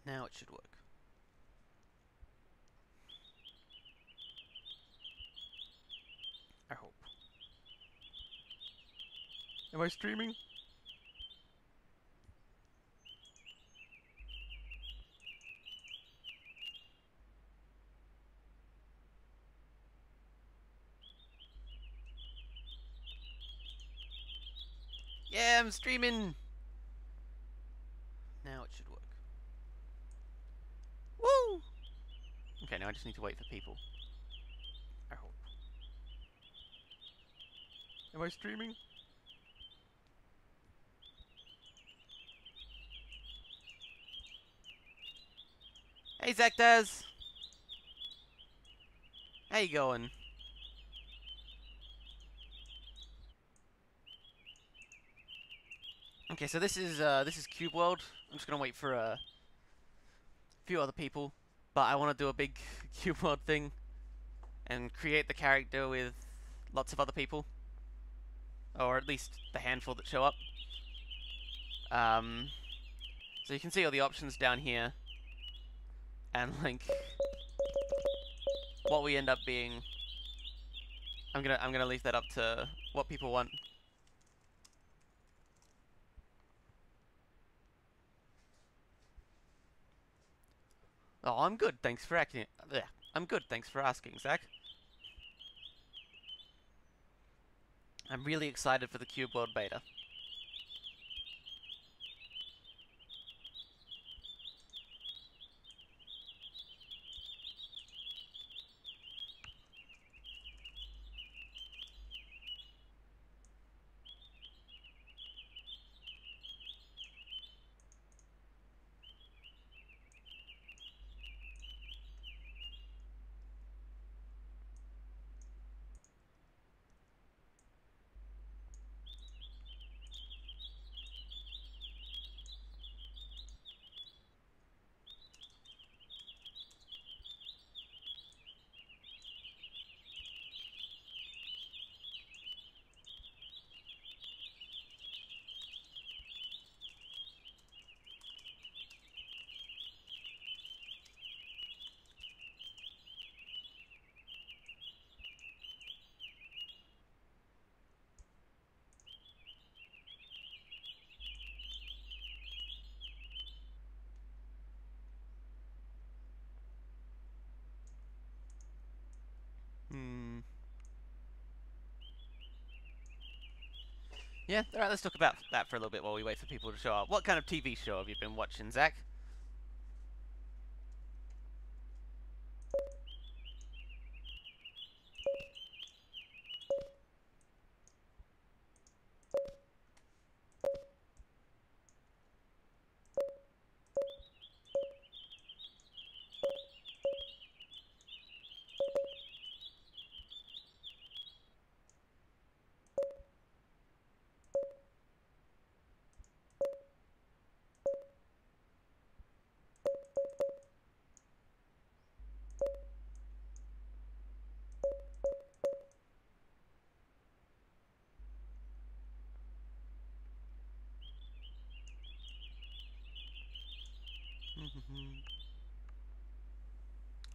Now it should work. I hope. Am I streaming? Yeah, I'm streaming! Now it should work. Woo! Okay, now I just need to wait for people. I hope. Am I streaming? Hey, Zakdaz! How you going? Okay, so this is Cube World. I'm just gonna wait for a few other people, but I want to do a big Cube World thing and create the character with lots of other people, or at least the handful that show up. Um, so you can see all the options down here, and like what we end up being. I'm gonna leave that up to what people want. Oh, I'm good. Thanks for acting. Yeah, I'm good. Thanks for asking, Zach. I'm really excited for the Cube World beta. Hmm. Yeah, alright, let's talk about that for a little bit while we wait for people to show up. What kind of TV show have you been watching, Zach?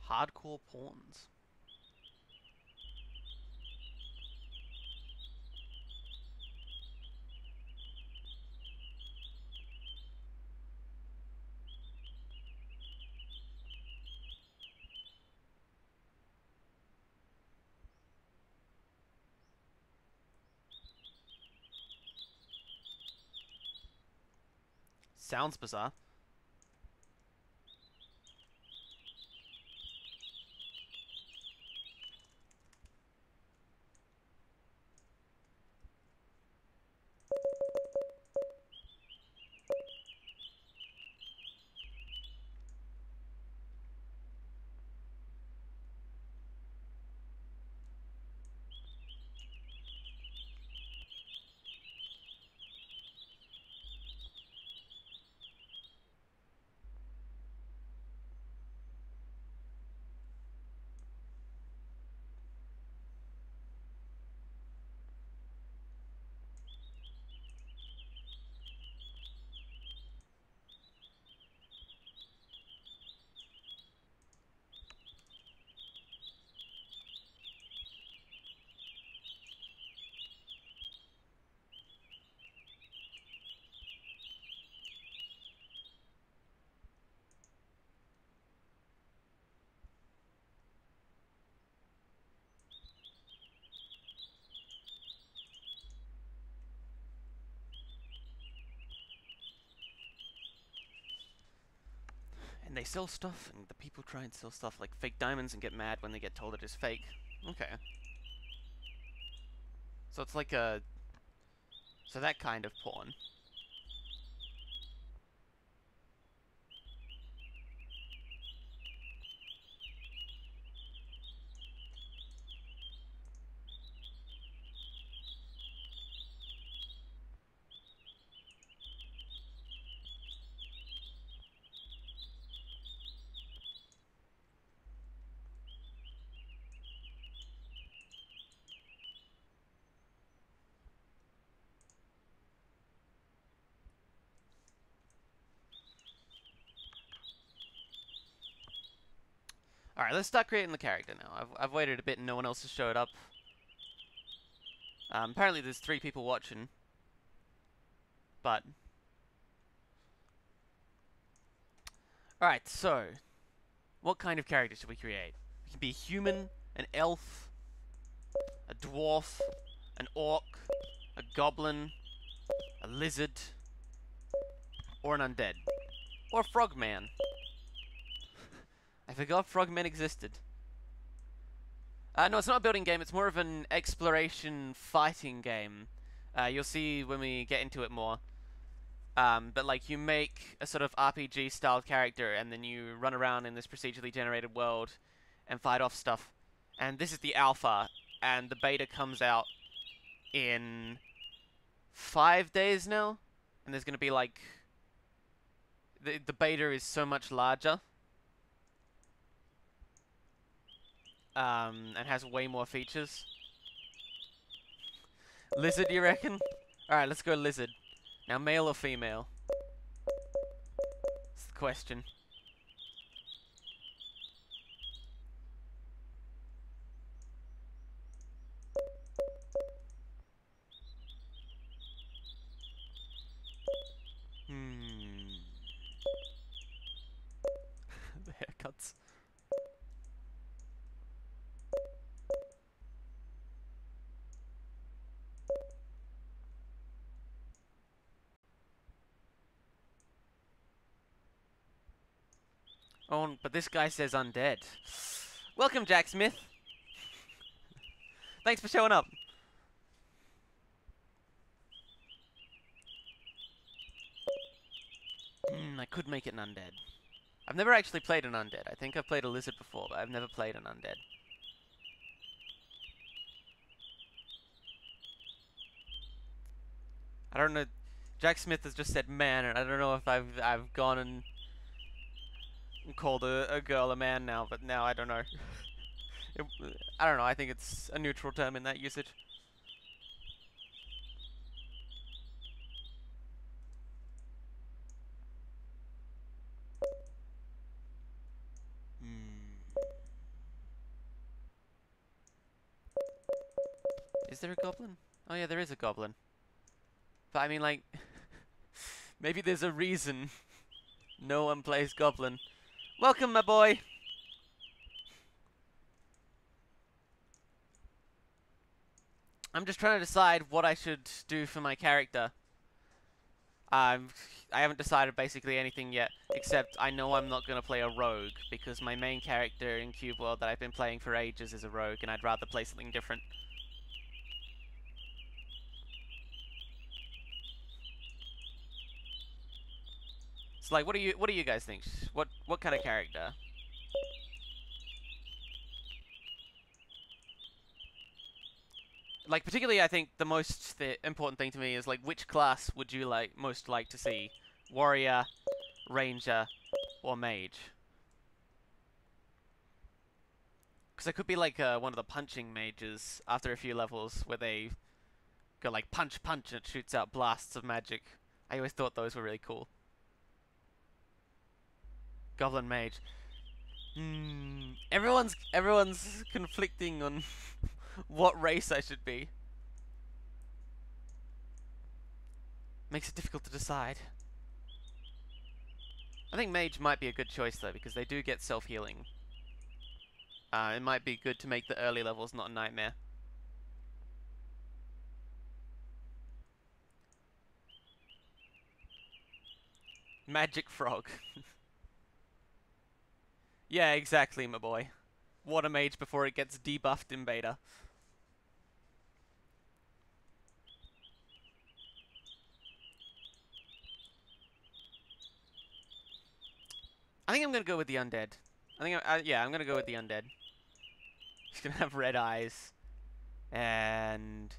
Hardcore porns. Sounds bizarre. And they sell stuff, and the people try and sell stuff like fake diamonds and get mad when they get told it is fake. Okay. So it's like a... So that kind of porn. Alright, let's start creating the character now. I've waited a bit and no one else has showed up. Apparently there's 3 people watching. But... Alright, so... What kind of character should we create? We can be a human, an elf, a dwarf, an orc, a goblin, a lizard, or an undead. Or a frogman. I forgot frogmen existed. No, it's not a building game, it's more of an exploration fighting game. You'll see when we get into it more. But like you make a sort of RPG style character and then you run around in this procedurally generated world and fight off stuff. And this is the alpha, and the beta comes out in 5 days now. And there's gonna be like... The beta is so much larger. And has way more features. Lizard, you reckon? Alright, let's go lizard. Now, male or female? That's the question. The haircuts. Oh, but this guy says undead. Welcome, Jack Smith. Thanks for showing up. I could make it an undead. I've never actually played an undead. I think I've played a lizard before, but I've never played an undead. I don't know. Jack Smith has just said man, and I don't know if I've gone and called a girl a man now, but now I don't know. I don't know. I think it's a neutral term in that usage. Is there a goblin? Oh yeah, there is a goblin. But I mean, like, maybe there's a reason no one plays goblin. Welcome, my boy. I'm just trying to decide what I should do for my character. I haven't decided basically anything yet, except I know I'm not going to play a rogue, because my main character in Cube World that I've been playing for ages is a rogue, and I'd rather play something different. So like, what do you guys think? What kind of character? Like, particularly, I think the most important thing to me is, like, which class would you most like to see? Warrior, Ranger, or Mage? Because I could be, like, one of the punching mages after a few levels, where they go, like, punch, punch, and it shoots out blasts of magic. I always thought those were really cool. Goblin Mage. Everyone's conflicting on what race I should be. Makes it difficult to decide. I think Mage might be a good choice though, because they do get self-healing. It might be good to make the early levels not a nightmare. Magic Frog. Yeah, exactly, my boy. Water Mage before it gets debuffed in beta. I think I'm gonna go with the undead. Yeah, I'm gonna go with the undead. He's gonna have red eyes. And...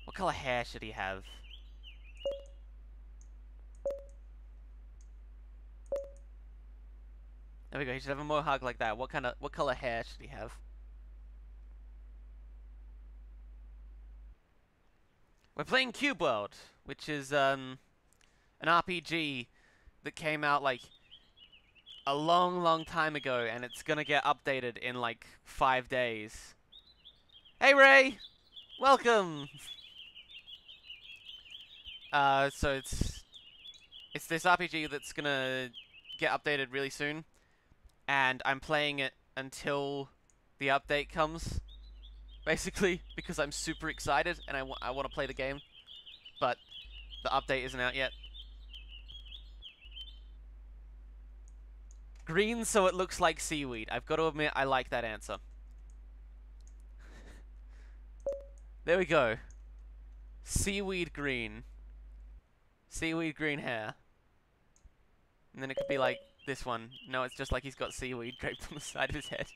what color hair should he have? There we go, he should have a mohawk like that. What color hair should he have? We're playing Cube World, which is, an RPG that came out, like, a long, long time ago, and it's gonna get updated in, like, 5 days. Hey, Ray! Welcome! So it's this RPG that's gonna get updated really soon, and I'm playing it until the update comes, basically, because I'm super excited and I want to play the game, but the update isn't out yet. Green so it looks like seaweed. I've got to admit, I like that answer. There we go. Seaweed green. Seaweed green hair. And then it could be like this one. No, it's just like he's got seaweed draped on the side of his head.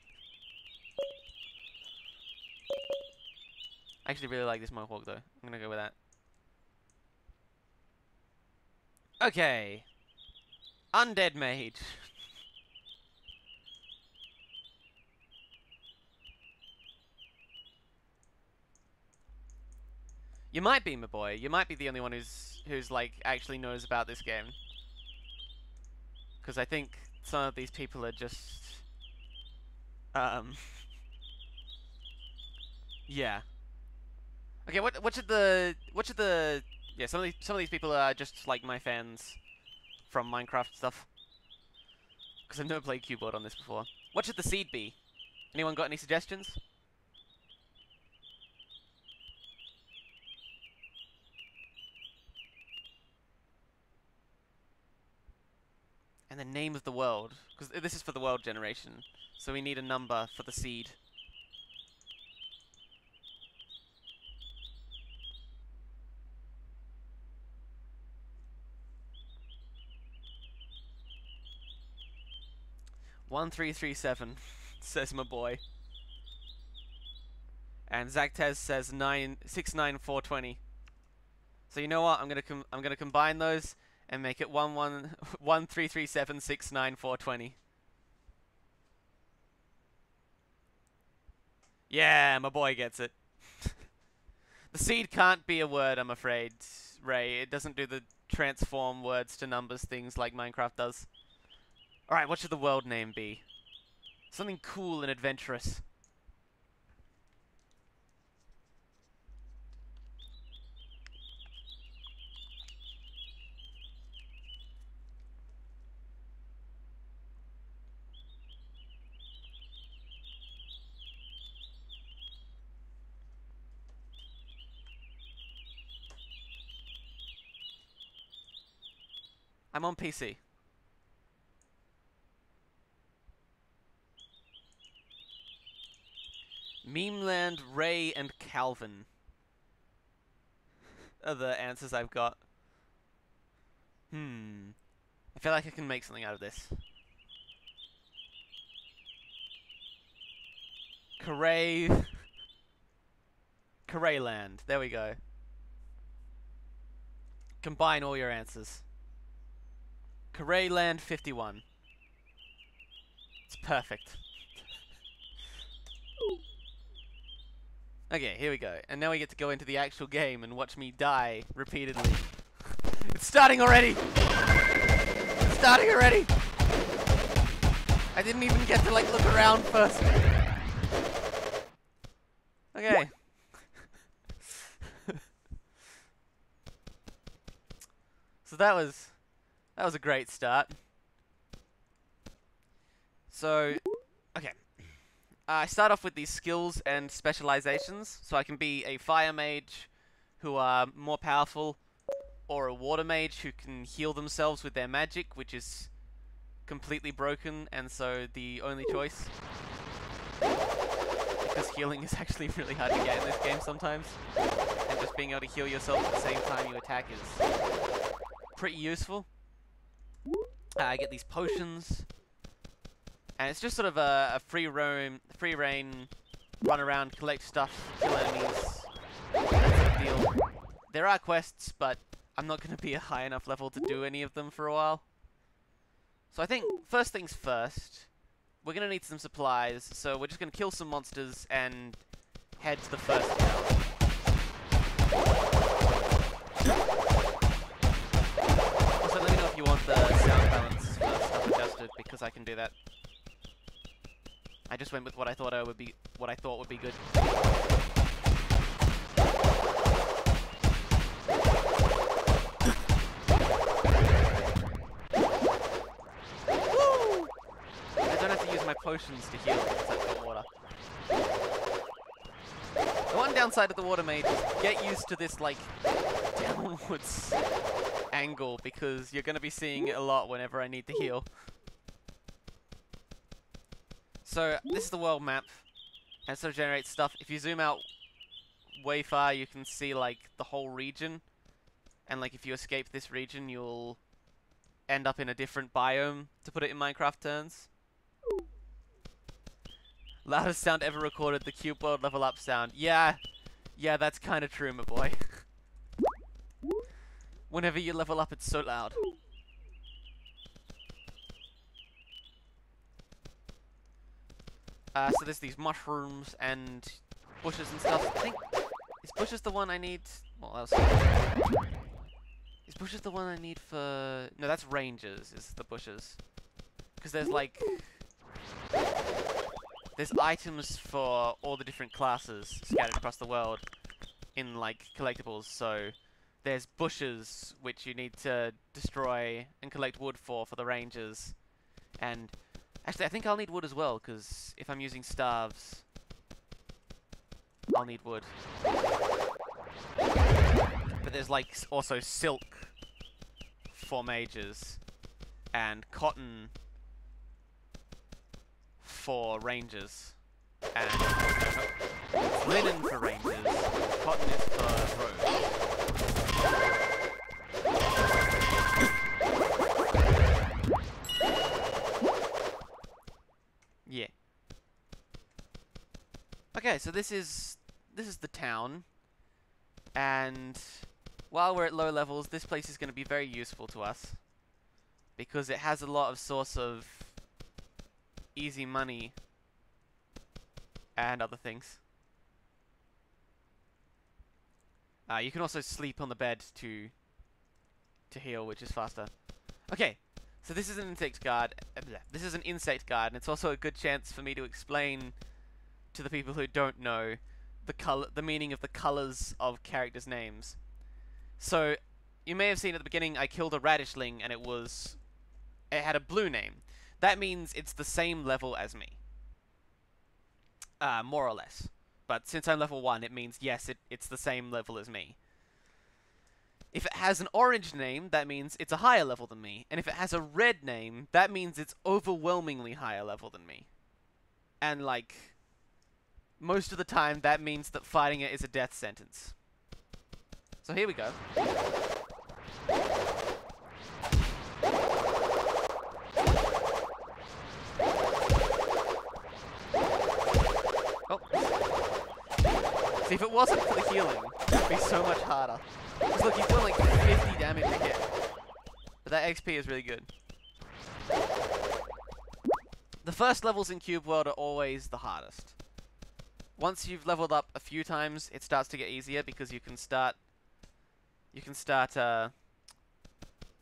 I actually really like this mohawk though. I'm gonna go with that. Okay. Undead Mage. You might be, my boy. You might be the only one who's like actually knows about this game. Because I think some of these people are just yeah. Okay, what should the yeah, some of these people are just like my fans from Minecraft stuff. Because I've never played Cube World on this before. What should the seed be? Anyone got any suggestions? And the name of the world. Because this is for the world generation. So we need a number for the seed. "1337" says my boy. And Zactez says 69420. So you know what? I'm gonna combine those and make it 13376942. Yeah, my boy gets it. The seed can't be a word, I'm afraid, Ray. It doesn't do the transform words to numbers things like Minecraft does. Alright, what should the world name be? Something cool and adventurous. I'm on PC. Memeland, Ray, and Calvin are the answers I've got. I feel like I can make something out of this. Karayland. There we go. Combine all your answers. Karayland 51. It's perfect. Okay, here we go. And now we get to go into the actual game and watch me die repeatedly. It's starting already! It's starting already! I didn't even get to, like, look around first. Okay. So that was a great start. So, okay. I start off with these skills and specializations, so I can be a fire mage who are more powerful, or a water mage who can heal themselves with their magic, which is completely broken, and so the only choice, because healing is actually really hard to get in this game sometimes, and just being able to heal yourself at the same time you attack is pretty useful. I get these potions, and it's just sort of a free reign, run around, collect stuff, kill enemies, that sort of deal. There are quests, but I'm not going to be a high enough level to do any of them for a while. So I think, first things first, we're going to need some supplies, so we're just going to kill some monsters and head to the first town. Also, let me know if you want the sound balance stuff adjusted, because I can do that. I just went with what I thought would be good. My potions to heal because I've got water. The one downside of the water mage is get used to this, like, downwards angle, because you're going to be seeing it a lot whenever I need to heal. So, this is the world map, and it sort of generates stuff. If you zoom out way far, you can see, like, the whole region. And, like, if you escape this region, you'll end up in a different biome, to put it in Minecraft terms. Loudest sound ever recorded, the Cube World level up sound. Yeah, that's kind of true, my boy. Whenever you level up, it's so loud. So there's these mushrooms and bushes and stuff. I think, is bushes the one I need? Well, is bushes the one I need for... No, that's ranges, is the bushes. Because there's, like... There's items for all the different classes scattered across the world in, like, collectibles, so there's bushes which you need to destroy and collect wood for the rangers. And actually, I think I'll need wood as well, because if I'm using staves, I'll need wood. But there's, like, also silk for mages and cotton for rangers, and linen for rangers, cotton is for rogues. Yeah. Okay, so this is the town, and while we're at low levels, this place is going to be very useful to us, because it has a lot of source of easy money and other things. You can also sleep on the bed to heal, which is faster. Okay, so this is an insect guard. This is an insect guard, and it's also a good chance for me to explain to the people who don't know the meaning of the colors of characters' names. So you may have seen at the beginning I killed a radishling, and it had a blue name. That means it's the same level as me. More or less. But since I'm level 1, it means, yes, it's the same level as me. If it has an orange name, that means it's a higher level than me. And if it has a red name, that means it's overwhelmingly higher level than me. And, like, most of the time, that means that fighting it is a death sentence. So here we go. Oh. See, if it wasn't for the healing, it would be so much harder. Because look, he's doing like 50 damage a hit. But that XP is really good. The first levels in Cube World are always the hardest. Once you've leveled up a few times, it starts to get easier because you can start, what's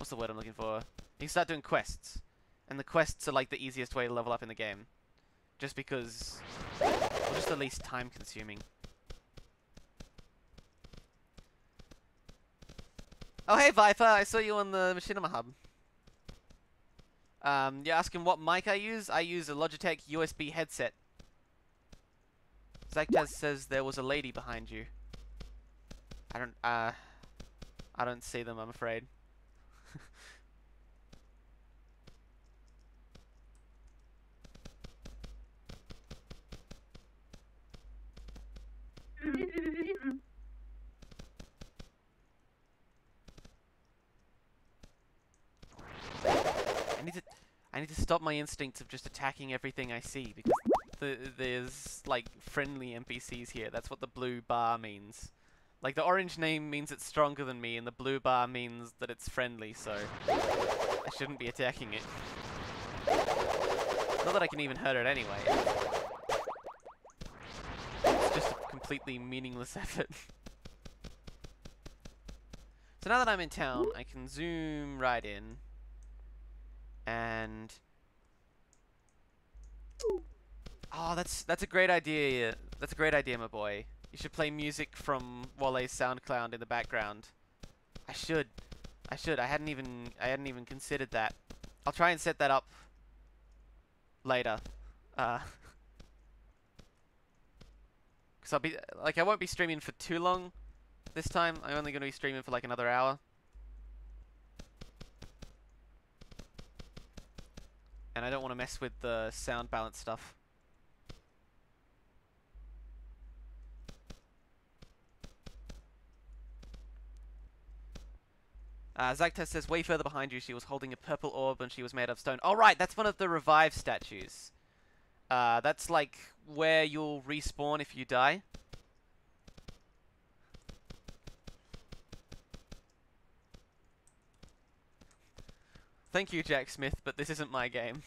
the word I'm looking for? You can start doing quests. And the quests are like the easiest way to level up in the game. Just because, well, just the least time consuming. Oh hey Viper, I saw you on the Machinima Hub. You're asking what mic I use? I use a Logitech USB headset. Zactaz says there was a lady behind you. I don't see them, I'm afraid. I need to stop my instincts of just attacking everything I see, because there's like friendly NPCs here. That's what the blue bar means. Like, the orange name means it's stronger than me, and the blue bar means that it's friendly, so I shouldn't be attacking it. Not that I can even hurt it anyway. It's just a completely meaningless effort. So now that I'm in town, I can zoom right in. And... oh, that's a great idea. That's a great idea, my boy. You should play music from Walle's SoundCloud in the background. I should. I hadn't even considered that. I'll try and set that up later. 'Cause I'll be like, I won't be streaming for too long this time. I'm only going to be streaming for like another hour. And I don't want to mess with the sound balance stuff. Zagtest says, way further behind you, she was holding a purple orb and she was made of stone. Oh, right, that's one of the revive statues. That's like where you'll respawn if you die. Thank you, Jack Smith, but this isn't my game.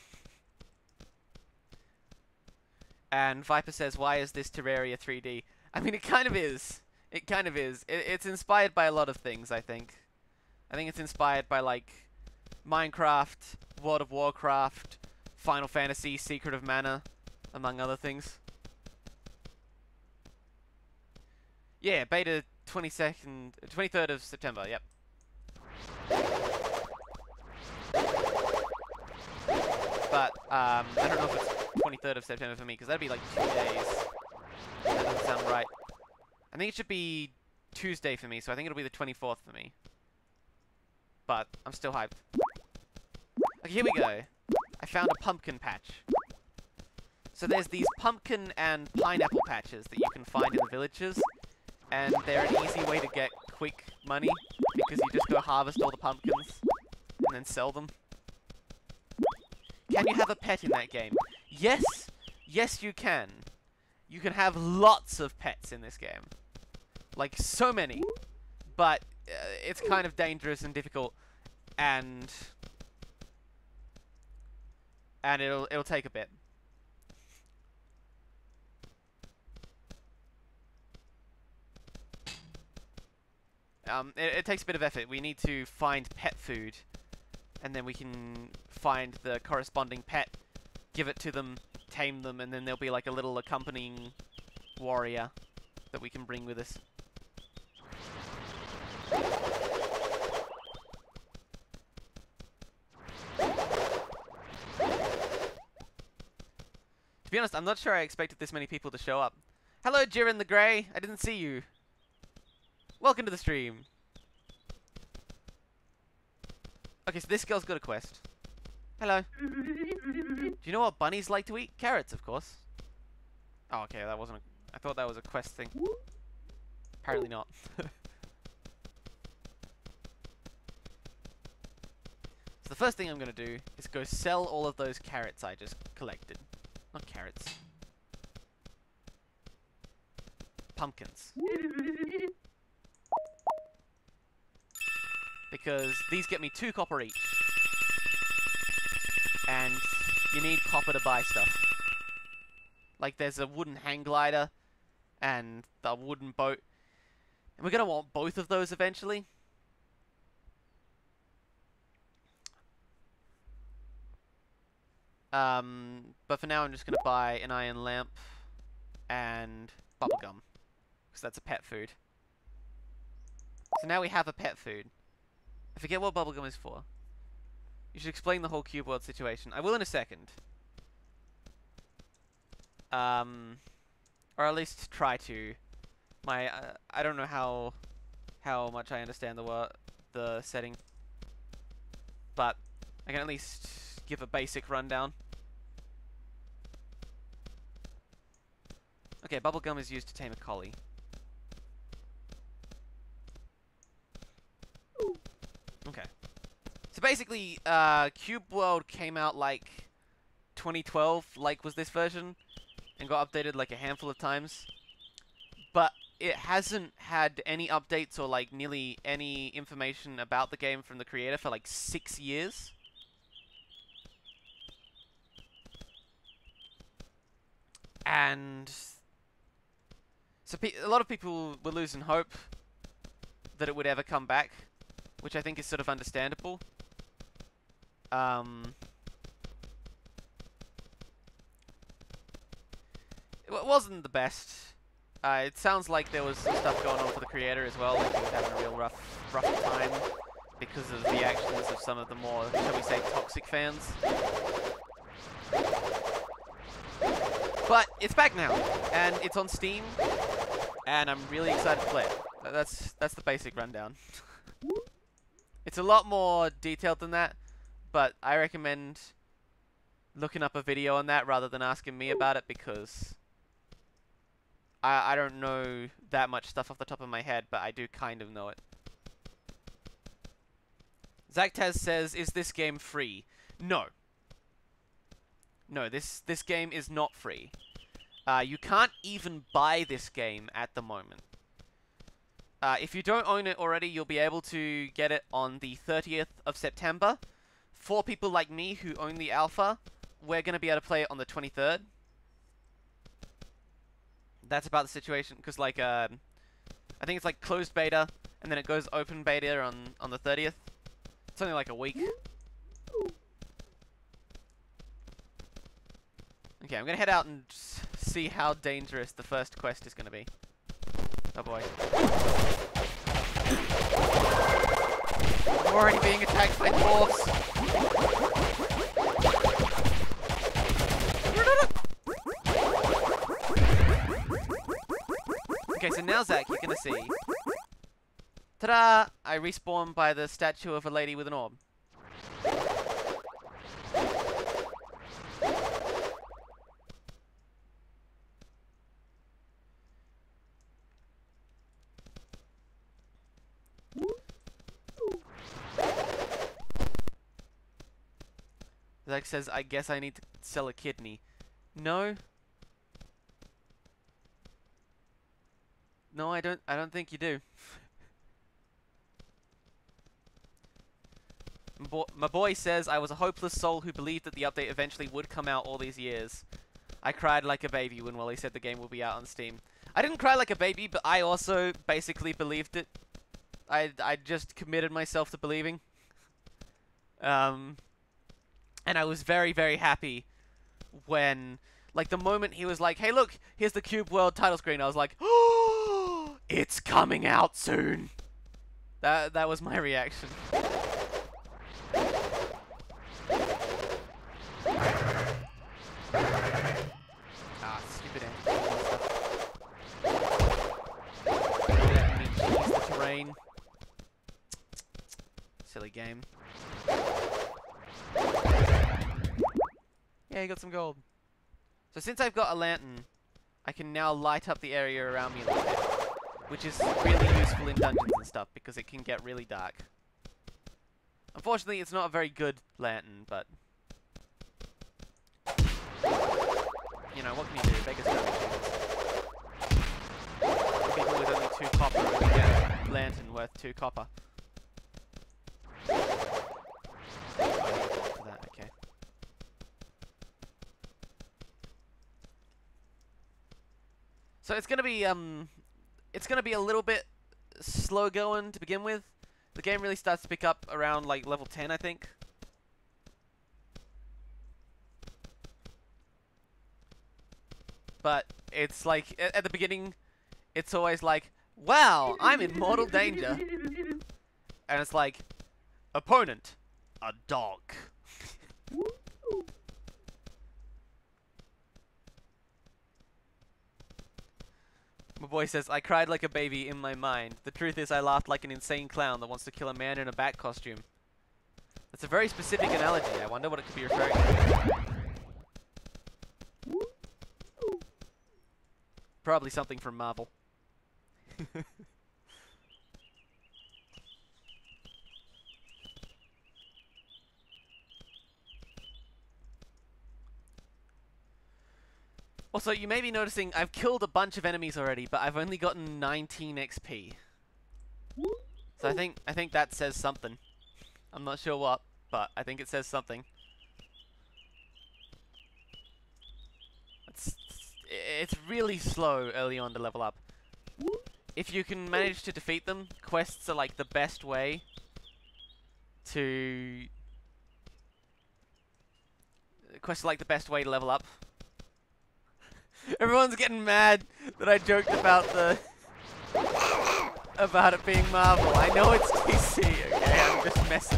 And Viper says, why is this Terraria 3D? I mean, it kind of is. It kind of is. It's inspired by a lot of things, I think. I think it's inspired by, like, Minecraft, World of Warcraft, Final Fantasy, Secret of Mana, among other things. Yeah, beta 23rd of September, yep. But, I don't know if it's 23rd of September for me, because that'd be like 2 days. That doesn't sound right. I think it should be Tuesday for me, so I think it'll be the 24th for me. But I'm still hyped. Okay, here we go. I found a pumpkin patch. So there's these pumpkin and pineapple patches that you can find in the villages. And they're an easy way to get quick money, because you just go harvest all the pumpkins and then sell them. Can you have a pet in that game? Yes! Yes, you can. You can have lots of pets in this game. Like, so many. But it's kind of dangerous and difficult, and it'll take a bit. It takes a bit of effort. We need to find pet food, and then we can find the corresponding pet, give it to them, tame them, and then there'll be like a little accompanying warrior that we can bring with us. To be honest, I'm not sure I expected this many people to show up. Hello, Jiren the Grey. I didn't see you. Welcome to the stream. Okay, so this girl's got a quest. Hello. Do you know what bunnies like to eat? Carrots, of course. Oh, okay, that wasn't a... I thought that was a quest thing. Apparently not. So the first thing I'm going to do is go sell all of those carrots I just collected. Not carrots. Pumpkins. Because these get me 2 copper each. And you need copper to buy stuff. Like, there's a wooden hang glider and the wooden boat. And we're going to want both of those eventually. But for now I'm just going to buy an iron lamp and bubblegum. Because that's a pet food. So now we have a pet food. I forget what bubblegum is for. You should explain the whole Cube World situation. I will in a second. Or at least try to. I don't know how much I understand the setting. But I can at least give a basic rundown. Okay, bubblegum is used to tame a collie. Okay. So basically, Cube World came out like 2012, like was this version, and got updated like a handful of times. But it hasn't had any updates or like nearly any information about the game from the creator for like 6 years. And so a lot of people were losing hope that it would ever come back, which I think is sort of understandable. It wasn't the best. It sounds like there was some stuff going on for the creator as well, like he was having a real rough time because of the actions of some of the more, shall we say, toxic fans. But it's back now, and it's on Steam, and I'm really excited to play it. That's the basic rundown. It's a lot more detailed than that, but I recommend looking up a video on that rather than asking me about it, because I don't know that much stuff off the top of my head, but I do kind of know it. Zactaz says, is this game free? No. No, this game is not free. You can't even buy this game at the moment. If you don't own it already, you'll be able to get it on the 30th of September. For people like me who own the alpha, we're going to be able to play it on the 23rd. That's about the situation, because like, I think it's like closed beta, and then it goes open beta on the 30th. It's only like a week. Okay, I'm gonna head out and see how dangerous the first quest is gonna be. Oh boy. I'm already being attacked by dwarves! Okay, so now, Zach, you're gonna see. Ta-da! I respawn by the statue of a lady with an orb. Zach says, I guess I need to sell a kidney. No. No, I don't think you do. My boy says, I was a hopeless soul who believed that the update eventually would come out all these years. I cried like a baby when Wally said the game will be out on Steam. I didn't cry like a baby, but I also basically believed it. I just committed myself to believing. And I was very, very happy when, like, the moment he was like, hey look, here's the Cube World title screen, I was like, oh, it's coming out soon. That was my reaction. Ah, stupid stuff. Let me choose the terrain. Silly game. Yeah, you got some gold. So since I've got a lantern, I can now light up the area around me a little bit, which is really useful in dungeons and stuff, because it can get really dark. Unfortunately, it's not a very good lantern, but you know, what can you do? Beggars can't be choosers. People with only 2 copper will get a lantern worth 2 copper. Oh, I need to go for that, okay. So it's gonna be a little bit slow going to begin with. The game really starts to pick up around like level 10, I think. But it's like at the beginning, it's always like, wow, I'm in mortal danger. And it's like, opponent, a dog. My boy says, I cried like a baby in my mind. The truth is I laughed like an insane clown that wants to kill a man in a bat costume. That's a very specific analogy. I wonder what it could be referring to. Probably something from Marvel. Also, you may be noticing I've killed a bunch of enemies already, but I've only gotten 19 XP. So I think that says something. I'm not sure what, but I think it says something. It's really slow early on to level up. If you can manage to defeat them, quests are like the best way to... Quests are like the best way to level up. Everyone's getting mad that I joked about about it being Marvel. I know it's DC, okay? I'm just messing.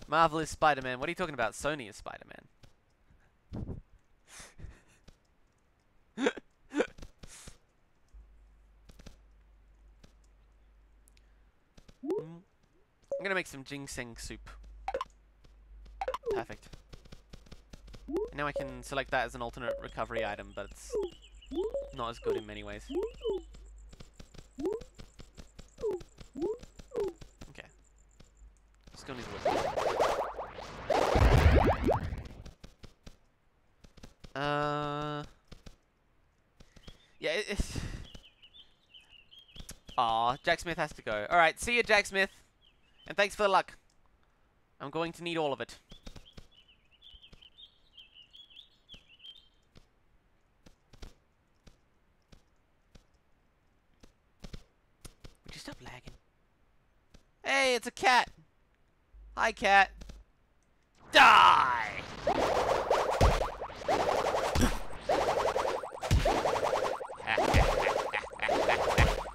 Marvel is Spider-Man. What are you talking about? Sony is Spider-Man. I'm gonna make some ginseng soup. Perfect. Now I can select that as an alternate recovery item, but it's not as good in many ways. Okay. Still needs wood. Yeah, it's... Aw, Jack Smith has to go. Alright, see ya, Jack Smith. And thanks for the luck. I'm going to need all of it. Would you stop lagging? Hey, it's a cat! Hi, cat. Die!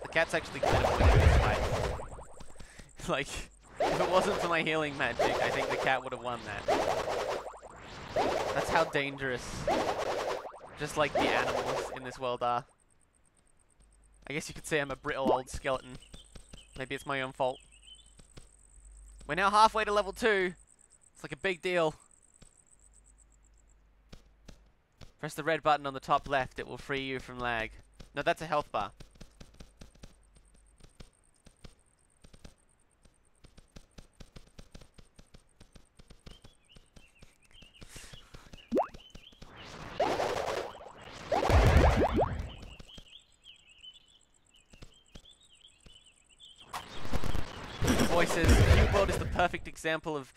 The cat's actually kind of winning this fight. Like, if it wasn't for my healing magic, I think the cat would have won that. That's how dangerous just like the animals in this world are. I guess you could say I'm a brittle old skeleton. Maybe it's my own fault. We're now halfway to level 2. It's like a big deal. Press the red button on the top left. It will free you from lag. No, that's a health bar. Voices. Cube World is the perfect example of...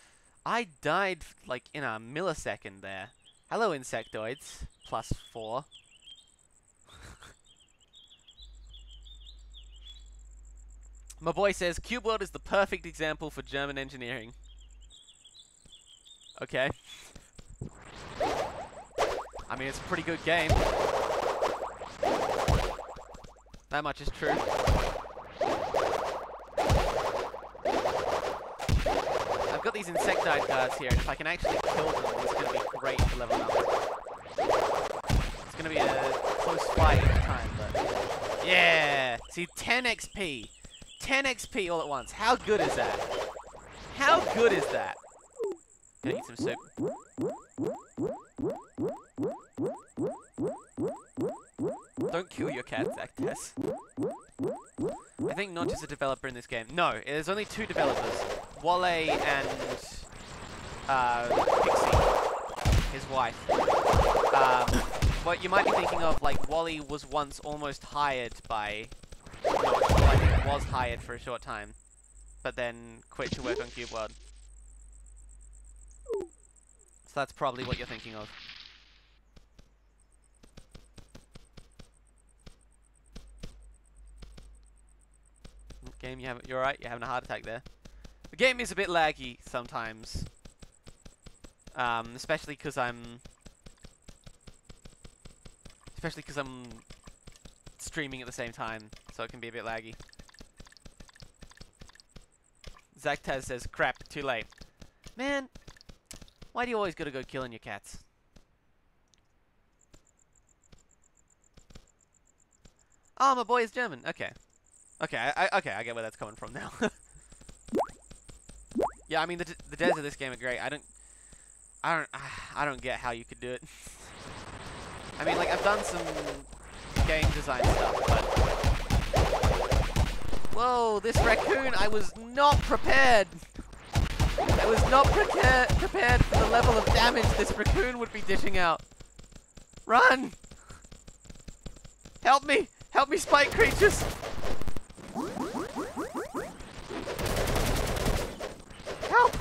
I died, like, in a millisecond there. Hello, insectoids. +4. My boy says, Cube World is the perfect example for German engineering. Okay. I mean, it's a pretty good game. That much is true. I've got these insectoid guards here, and if I can actually kill them, it's going to be great to level up. It's going to be a close fight at the time, but... Yeah! See, 10 XP! 10 XP all at once. How good is that? How good is that? Gonna eat some soup. Don't kill your cat, Zactess. I think Notch is a developer in this game. No, there's only 2 developers. Wale and Pixie, his wife. What you might be thinking of, like, Wally was once almost hired by Notch. Well, I think was hired for a short time, but then quit to work on Cube World. So that's probably what you're thinking of. Game, you're alright? You're having a heart attack there. The game is a bit laggy sometimes. Especially because I'm streaming at the same time, so it can be a bit laggy. Zactaz says, crap, too late. Man, why do you always gotta go killing your cats? Oh, my boy is German. Okay. Okay, okay, I get where that's coming from now. Yeah, I mean, the devs of this game are great. I don't get how you could do it. I mean, like, I've done some game design stuff, but... Whoa, this raccoon, I was not prepared! I was not prepared for the level of damage this raccoon would be dishing out. Run! Help me! Help me, spike creatures! Help!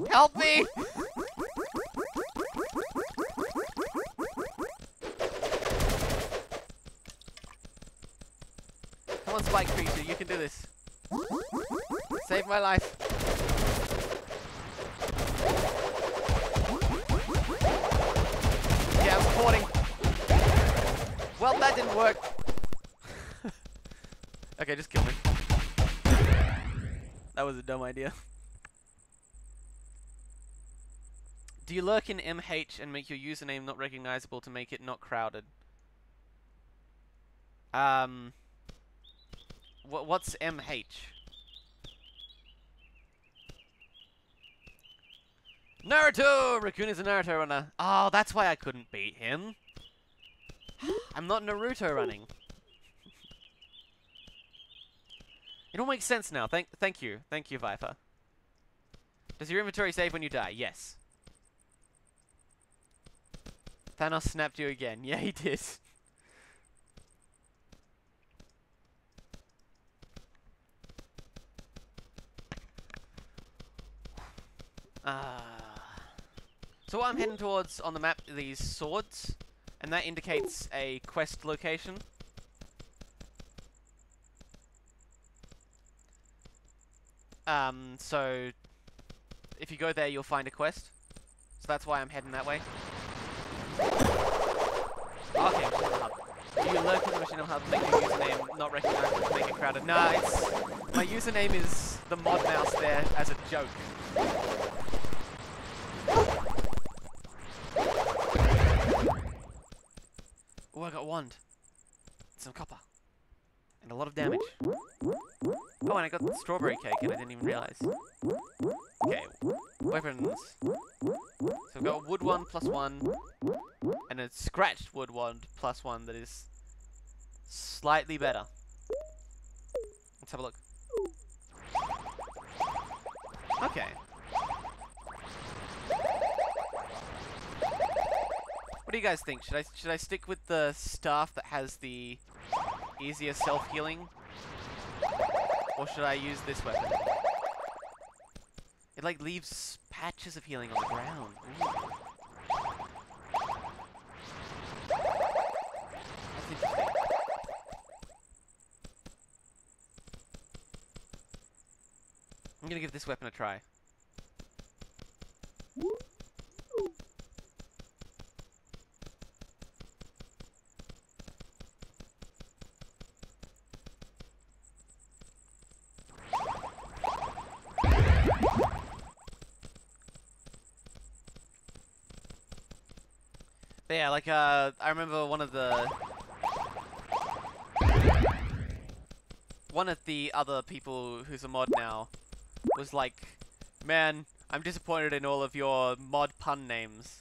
Help me! Come on, spike creature, you can do this. Save my life. Yeah, I'm supporting. Well, that didn't work. Okay, just kill me. That was a dumb idea. Do you lurk in MH and make your username not recognizable to make it not crowded? What's MH? Naruto! Raccoon is a Naruto runner. Oh, that's why I couldn't beat him. I'm not Naruto running. It all makes sense now. Thank you. Thank you, Viper. Does your inventory save when you die? Yes. Thanos snapped you again. Yeah, he did. So what I'm heading towards on the map are these swords, and that indicates a quest location. So if you go there, you'll find a quest. So that's why I'm heading that way. Okay, do you lurk in the Machinima Hub, make your username not recognized, make it crowded? Nah, it's... My username is the mod mouse there as a joke. Oh, I got a wand. Some copper. And a lot of damage. Oh, and I got the strawberry cake and I didn't even realize. Okay, weapons. So I've got a wood wand +1, and a scratched wood wand +1 that is slightly better. Let's have a look. Okay. What do you guys think? Should I stick with the staff that has the easier self-healing? Or should I use this weapon? It like leaves patches of healing on the ground. Ooh. That's interesting. I'm gonna give this weapon a try. But yeah, like, I remember one of the other people who's a mod now was like, man, I'm disappointed in all of your mod pun names.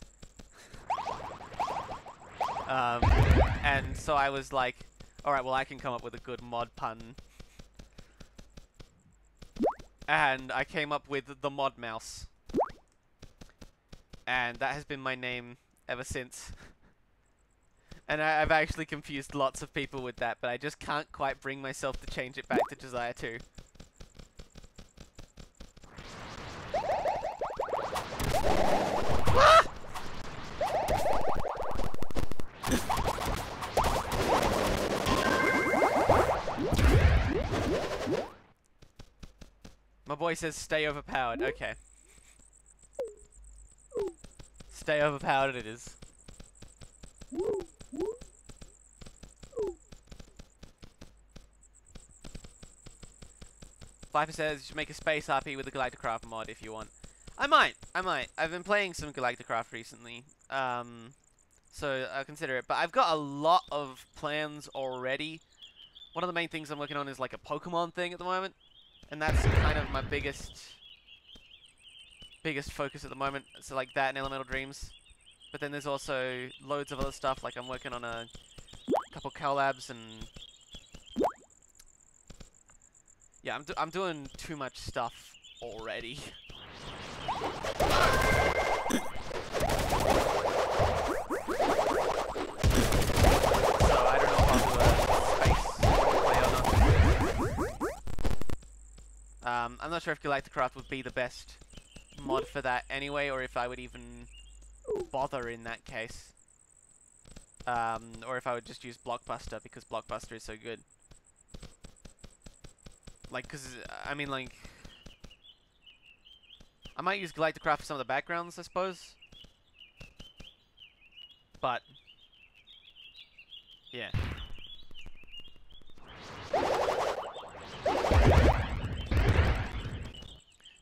And so I was like, alright, well I can come up with a good mod pun. And I came up with the Mod Mouse. And that has been my name ever since. And I've actually confused lots of people with that, but I just can't quite bring myself to change it back to Josiah 2. Ah! My boy says stay overpowered. Okay. Stay overpowered it is. Viper says you should make a space RP with the Galacticraft mod if you want. I might. I've been playing some Galacticraft recently. So I'll consider it. But I've got a lot of plans already. One of the main things I'm working on is like a Pokemon thing at the moment. And that's kind of my biggest biggest focus at the moment. So like that and Elemental Dreams. But then there's also loads of other stuff. Like I'm working on a couple collabs and yeah, I'm doing too much stuff already. So I don't know if I'll do a space play or not. I'm not sure if Galacticraft would be the best mod for that anyway, or if I would even bother in that case. Or if I would just use Blockbuster, because Blockbuster is so good. Like, cause, I mean, like, I might use Galacticraft for some of the backgrounds, I suppose. But, yeah.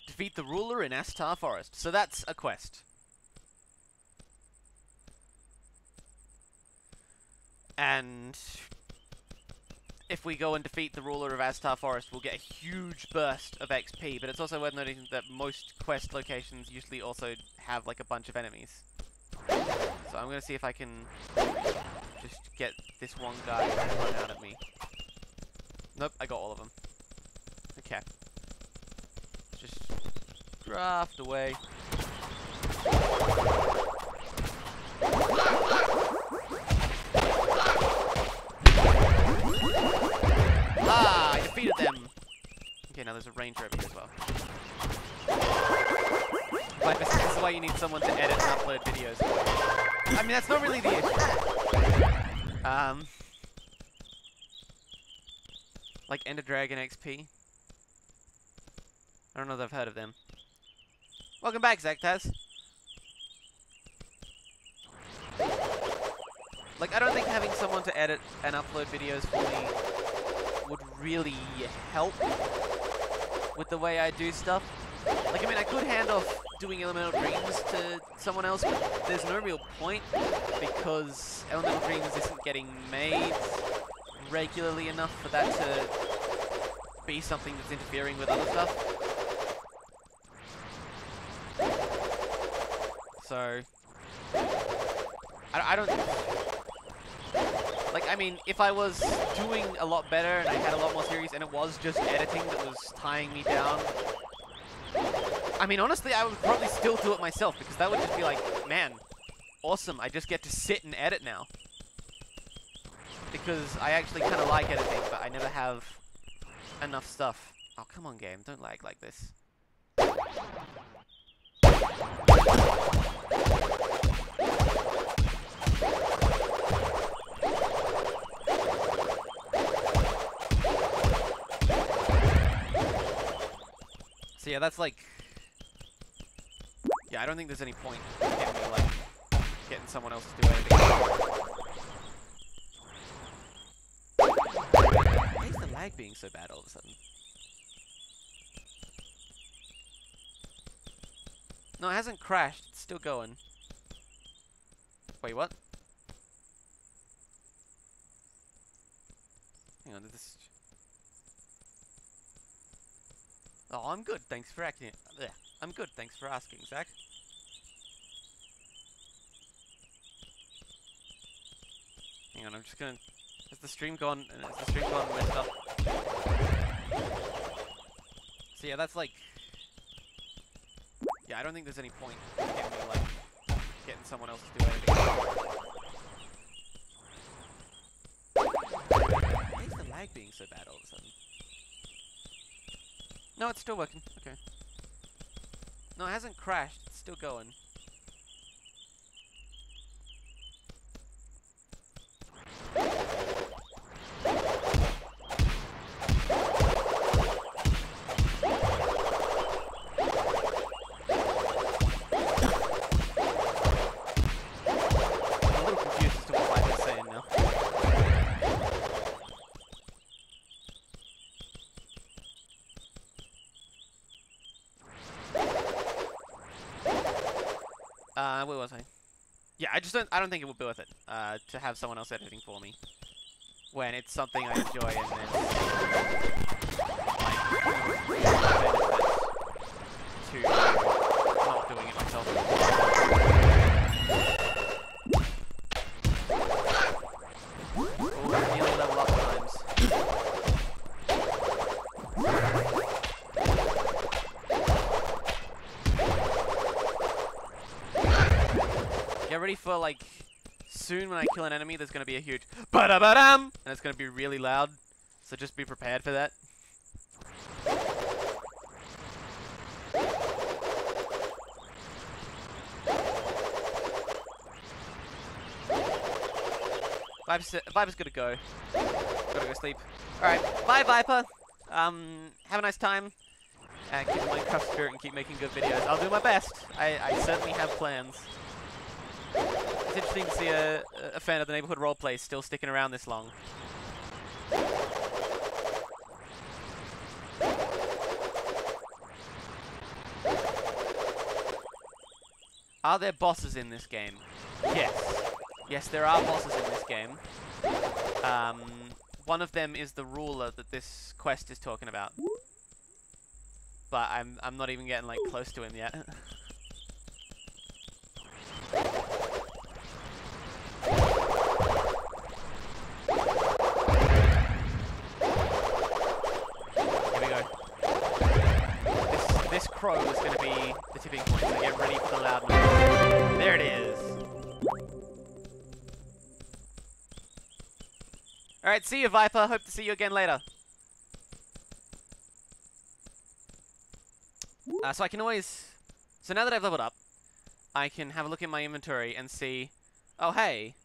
Defeat the ruler in Astar Forest. So that's a quest. And if we go and defeat the ruler of Astar Forest, we'll get a huge burst of XP, but it's also worth noting that most quest locations usually also have like a bunch of enemies. So I'm gonna see if I can just get this one guy to run out at me. Nope, I got all of them. Okay. Just draft away. Ah, I defeated them. Okay, now there's a ranger over here as well. Like, this is why you need someone to edit and upload videos. I mean, that's not really the issue. Like Ender Dragon XP. I don't know if I've heard of them. Welcome back, Zactaz. Like, I don't think having someone to edit and upload videos for me would really help with the way I do stuff. Like, I mean, I could hand off doing Elemental Dreams to someone else, but there's no real point because Elemental Dreams isn't getting made regularly enough for that to be something that's interfering with other stuff. So, I don't... Like, I mean, if I was doing a lot better and I had a lot more series and it was just editing that was tying me down, I mean, honestly, I would probably still do it myself because that would just be like, man, awesome, I just get to sit and edit now. Because I actually kind of like editing, but I never have enough stuff. Oh, come on, game, don't lag like this. So yeah, that's like... Yeah, I don't think there's any point in me, like, getting someone else to do anything. Why is the lag being so bad all of a sudden? No, it hasn't crashed. It's still going. Wait, what? Hang on, did this... Oh, I'm good, thanks for acting. Yeah, I'm good, thanks for asking, Zach. Hang on, I'm just gonna... Has the stream gone... Has the stream gone messed up? So yeah, that's like... Yeah, I don't think there's any point in me, like, getting someone else to do anything. Why is the lag being so bad all of a sudden? No, it's still working. Okay. No, it hasn't crashed. It's still going. I'm a little confused as to what life is saying now. Where was I? Yeah, I don't think it would be worth it, to have someone else editing for me. When it's something I enjoy and it's, like, benefit to not ready for, like, soon when I kill an enemy, there's going to be a huge ba-da-ba-dam, and it's going to be really loud. So just be prepared for that. Viper's gotta go. Gotta go sleep. Alright, bye Viper. Have a nice time. And keep the Minecraft spirit and keep making good videos. I'll do my best. I certainly have plans. It's interesting to see a fan of the Neighborhood Roleplay still sticking around this long. Are there bosses in this game? Yes. Yes, there are bosses in this game. One of them is the ruler that this quest is talking about. But I'm not even getting like close to him yet. Here we go. This crow is going to be the tipping point, so get ready for the loud noise. There it is. Alright, see you, Viper. Hope to see you again later. So I can always... So now that I've leveled up, I can have a look in my inventory and see... Oh, hey.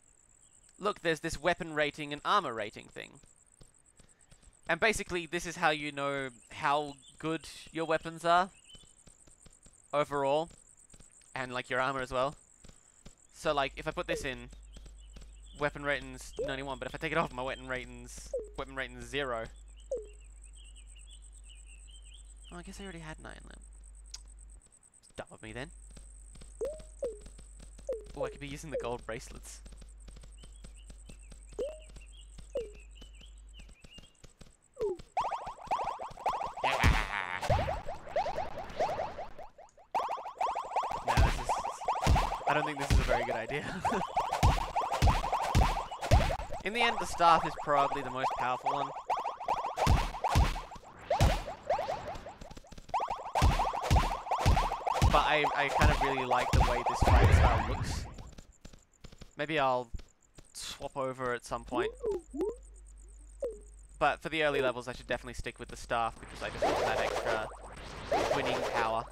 Look, there's this weapon rating and armor rating thing. And basically, this is how you know how good your weapons are. Overall. And, like, your armor as well. So, like, if I put this in... Weapon rating's 91, but if I take it off, my weapon rating's 0. Oh, I guess I already had 9 then. It's dumb of me then. Oh, I could be using the gold bracelets. No, I don't think this is a very good idea. In the end, the staff is probably the most powerful one. But I kind of really like the way this fight style looks. Maybe I'll swap over at some point. But for the early levels, I should definitely stick with the staff because I just want that extra winning power.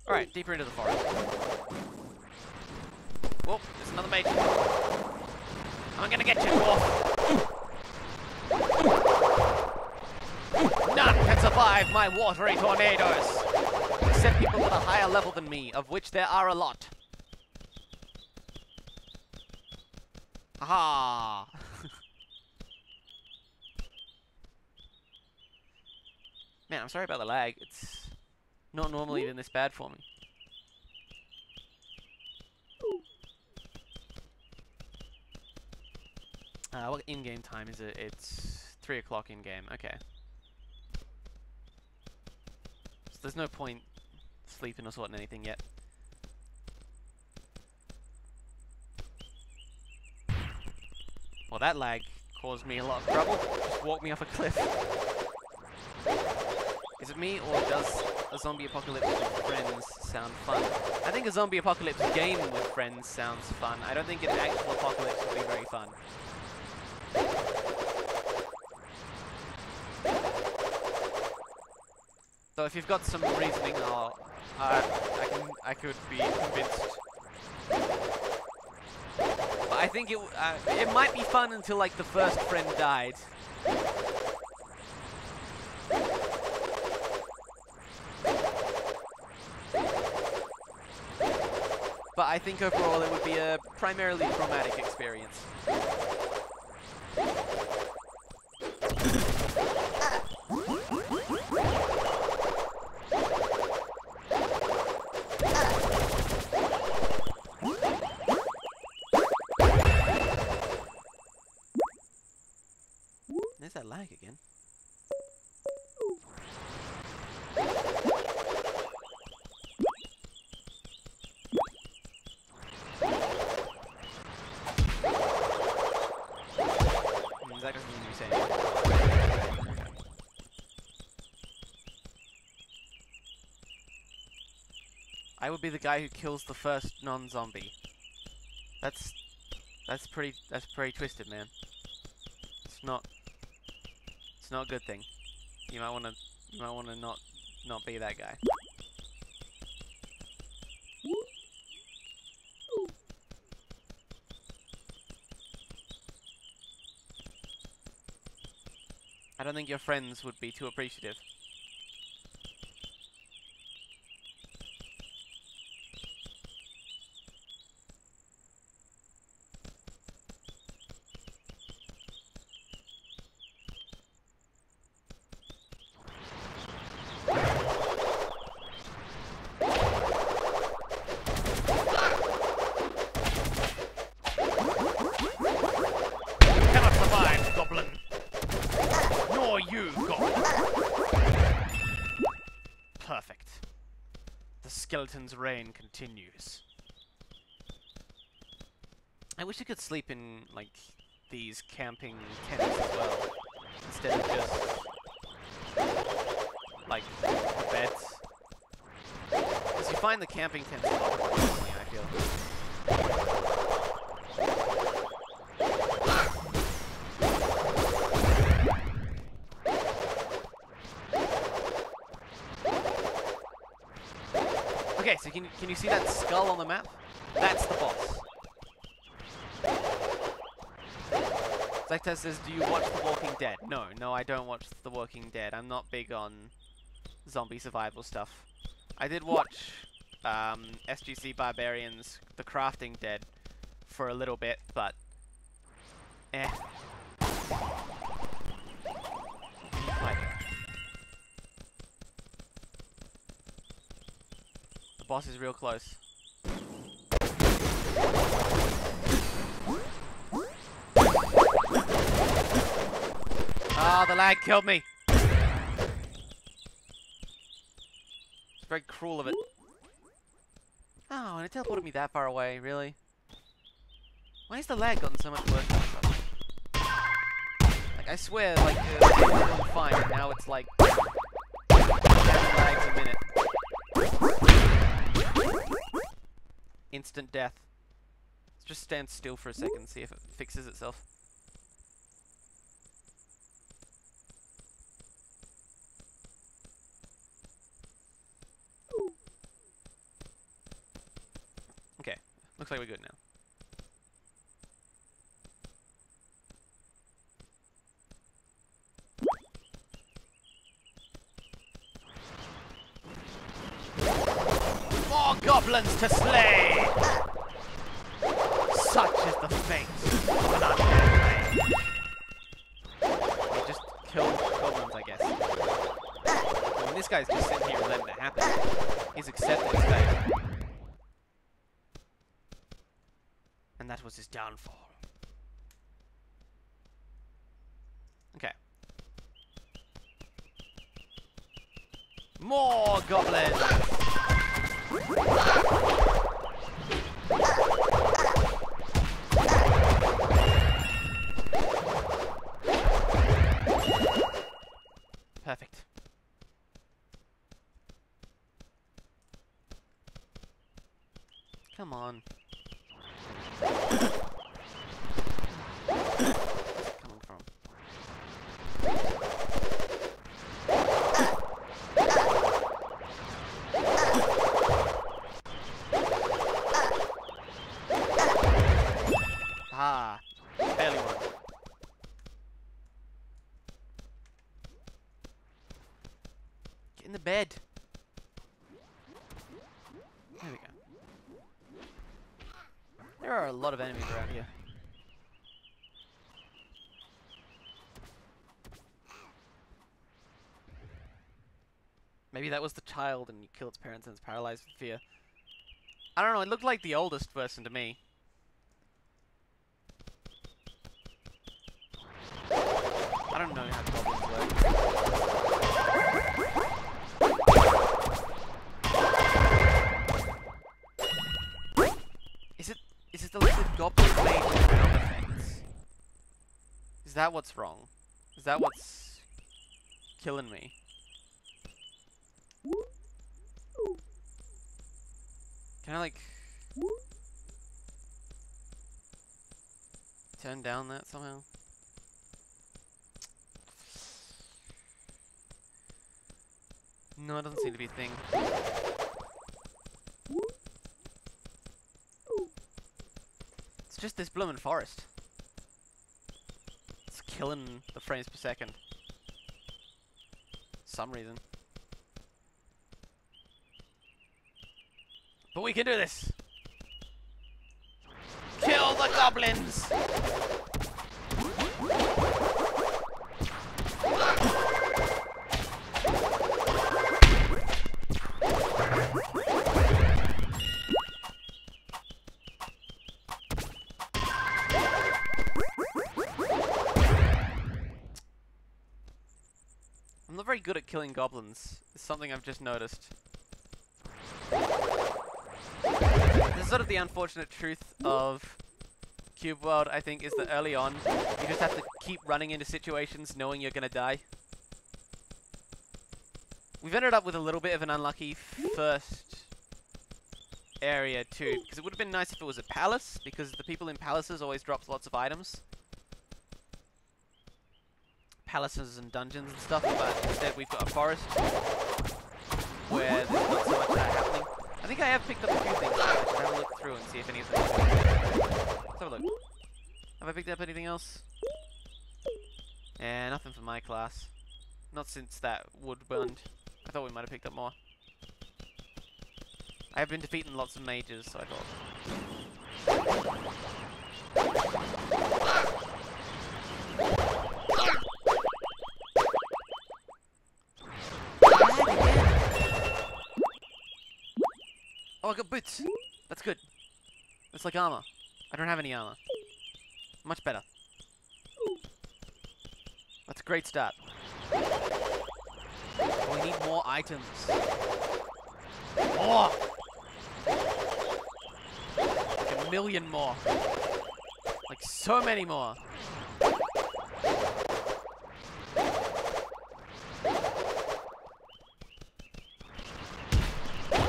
Alright, deeper into the forest. Whoa, there's another mate. I'm gonna get you, dwarf. None can survive my watery tornadoes, except people at a higher level than me, of which there are a lot. Haha. Man, I'm sorry about the lag. It's not normally even this bad for me. What in-game time is it? It's 3 o'clock in-game. Okay. So there's no point sleeping or sorting anything yet. Well, that lag caused me a lot of trouble. Just walked me off a cliff. Is it me, or does a zombie apocalypse with friends sound fun? I think a zombie apocalypse game with friends sounds fun. I don't think an actual apocalypse would be very fun. So if you've got some reasoning, I could be convinced. But I think it might be fun until like the first friend died. But I think overall it would be a primarily traumatic experience. There's that lag again. That doesn't mean you say anything. I would be the guy who kills the first non-zombie. That's pretty twisted, man. It's not a good thing. You might wanna not be that guy. I don't think your friends would be too appreciative. Cannot survive, goblin! Nor you, goblin! Perfect. The skeleton's reign continues. I wish I could sleep in, like, these camping tents as well, instead of just, like, the beds. Because you find the camping tents a lot more frequently, I feel. Okay, so can you see that skull on the map? That's the boss. Zekta says, do you watch The Walking Dead? No, I don't watch The Walking Dead. I'm not big on zombie survival stuff. I did watch SGC Barbarians, The Crafting Dead, for a little bit, but eh. The boss is real close. Ah, the lag killed me. It's very cruel of it. Oh, and it teleported me that far away, really? Why has the lag gotten so much worse? Like, I swear, like, it was going fine, and now it's like 10 lags a minute. Instant death. Let's just stand still for a second, see if it fixes itself. Okay, looks like we're good now. More goblins to slay! Such is the fate of an undead mage. We just killed goblins, I guess. I mean, this guy's just sitting here and letting it happen. He's accepted his fate. And that was his downfall. Okay. More goblins! Perfect. Come on. Where's it coming from? Ah, barely won. Get in the bed. There we go. There are a lot of enemies around here. Maybe that was the child and you kill its parents and it's paralyzed with fear. I don't know, it looked like the oldest person to me. I don't know how goblins work. Is it the little goblin made sound effects? Is that what's wrong? Is that what's killing me? Can I like turn down that somehow? No, it doesn't seem to be a thing. It's just this bloomin' forest. It's killing the frames per second. Some reason. But we can do this! Kill the goblins! I'm not very good at killing goblins. It's something I've just noticed. This is sort of the unfortunate truth of Cube World, I think, is that early on, you just have to keep running into situations knowing you're gonna die. We've ended up with a little bit of an unlucky first area too, because it would have been nice if it was a palace, because the people in palaces always drops lots of items. Palaces and dungeons and stuff, but instead we've got a forest where there's not so much of that happening. I think I have picked up a few things, so I should have a look through and see if any of them... Let's have a look. Have I picked up anything else? Yeah, nothing for my class. Not since that wood burned. I thought we might have picked up more. I have been defeating lots of mages, so I thought... Oh, I got boots! That's good. That's like armor. I don't have any armor. Much better. That's a great start. But we need more items. More! Like a million more. Like so many more.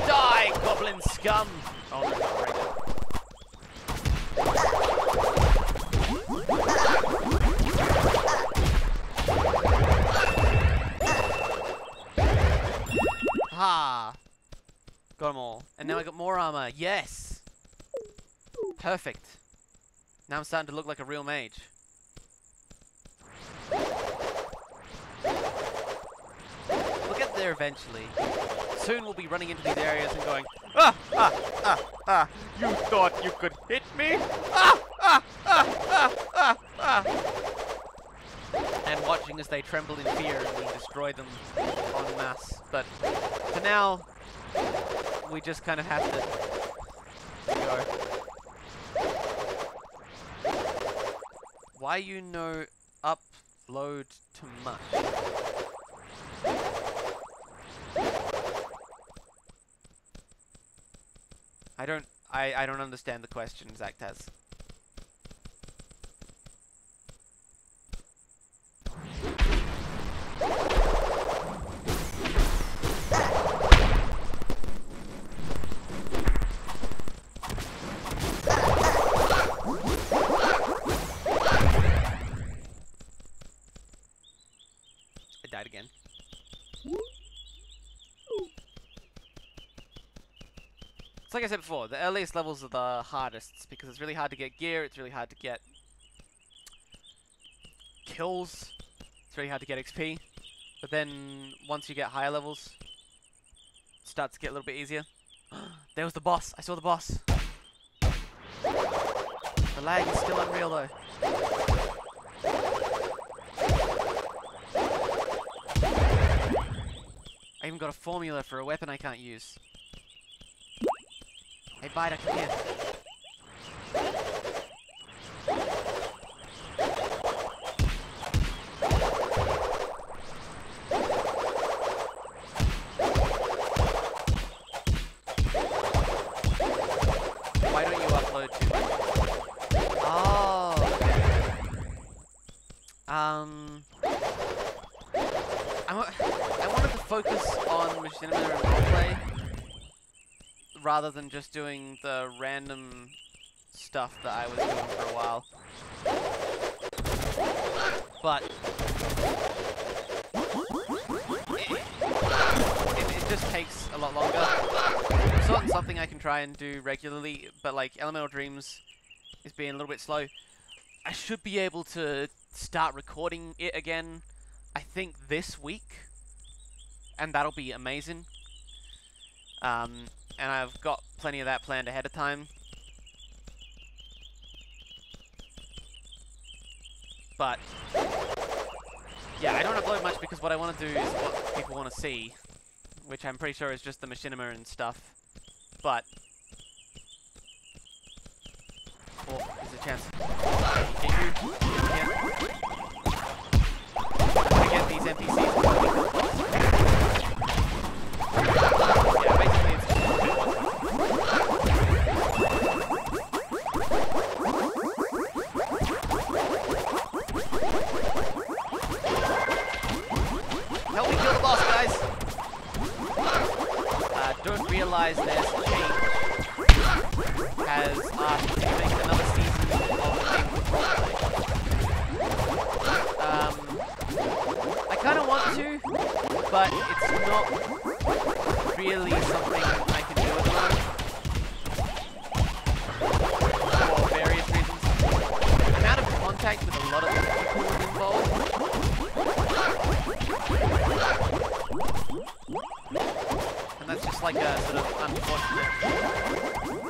Die, goblin scum! Oh, no, not right now. Ha! Got them all. And now I got more armor. Yes! Perfect. Now I'm starting to look like a real mage. We'll get there eventually. Soon we'll be running into these areas and going, ah, ah, ah, ah, you thought you could hit me? Ah, ah, ah, ah, ah, ah. And watching as they tremble in fear and we destroy them en masse. But for now, we just kind of have to go. Why you no upload too much? I don't understand the question, Zactaz. I died again. Like I said before, the earliest levels are the hardest because it's really hard to get gear, it's really hard to get kills, it's really hard to get XP, but then once you get higher levels, it starts to get a little bit easier. There was the boss! I saw the boss! The lag is still unreal though. I even got a formula for a weapon I can't use. Hey, Bida, come here. Why don't you upload to... Oh, I wanted to focus on Machinima and roleplay rather than just doing the random stuff that I was doing for a while. But it just takes a lot longer. It's not something I can try and do regularly, but like Elemental Dreams is being a little bit slow. I should be able to start recording it again, I think this week, and that'll be amazing. And I've got plenty of that planned ahead of time. But yeah, I don't upload much because what I want to do is what people want to see, which I'm pretty sure is just the machinima and stuff. But oh, there's a chance. Get you? Yeah. I get these NPCs. Yeah, basically it's help me kill the boss, guys! Don't realize there's a change. Has asked to make another season of Neighborhood Roleplay. I kind of want to, but it's not really something I can do at the moment. For various reasons. I'm out of contact with a lot of the people involved. And that's just like a sort of unfortunate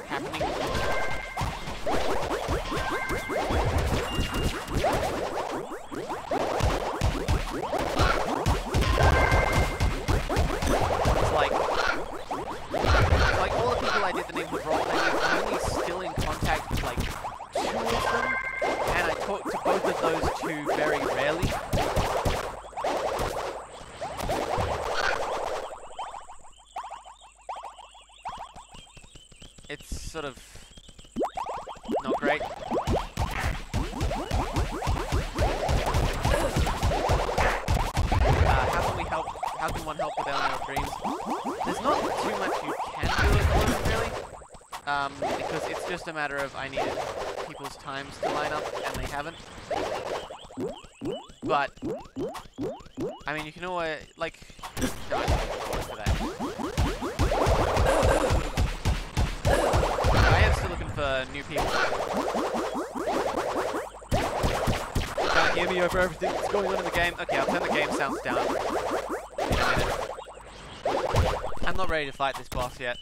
happening. It's like all the people I did the Neighborhood Roleplay with, I'm only still in contact with like 2 of them, and I talk to both of those 2 very rarely. It's sort of not great. How can we help? How can one help with Elemental Dreams? There's not too much you can do at the moment, really, because it's just a matter of I needed people's times to line up, and they haven't. But I mean, you can always like. No, I can't forward for that. For new people. Can't hear me over everything that's going on in the game. Okay, I'll turn the game sounds down in a minute. I'm not ready to fight this boss yet.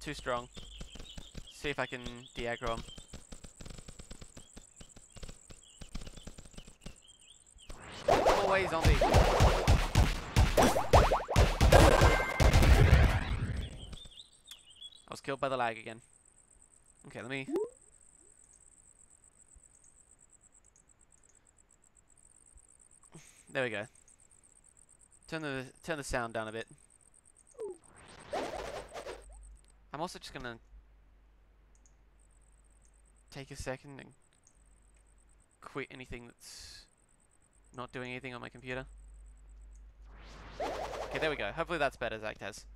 Too strong. See if I can de-aggro him. Always zombie. I was killed by the lag again. Okay, let me... There we go. Turn the sound down a bit. I'm also just gonna take a second and quit anything that's not doing anything on my computer. Okay, there we go. Hopefully that's better, Zactaz.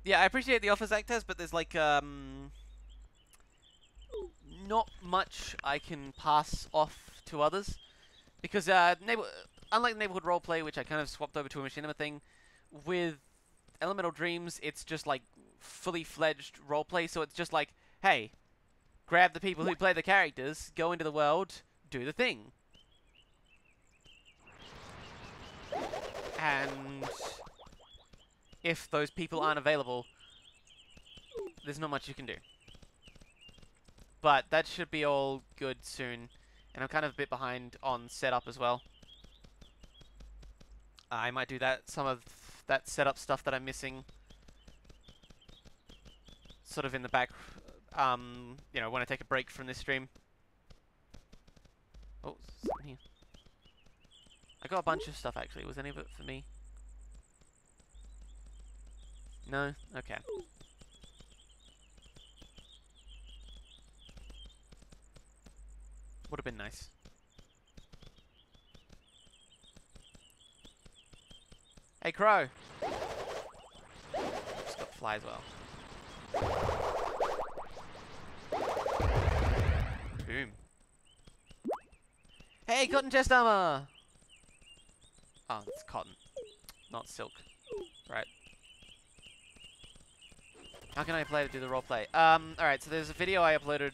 Yeah, I appreciate the offer, Zactaz, but there's like not much I can pass off to others because unlike Neighborhood Roleplay, which I kind of swapped over to a machinima thing, with Elemental Dreams, it's just like fully fledged roleplay. So it's just like, hey, grab the people who play the characters, go into the world, do the thing, and if those people aren't available, there's not much you can do. But that should be all good soon. And I'm kind of a bit behind on setup as well. I might do that, some of that setup stuff that I'm missing, sort of in the back, you know, when I take a break from this stream. Oh, something here. I got a bunch of stuff actually. Was any of it for me? No? Okay. Would have been nice. Hey, Crow. Just got fly as well. Boom. Hey, cotton chest armor! Oh, it's cotton, not silk. Right. How can I play to do the roleplay? Alright, so there's a video I uploaded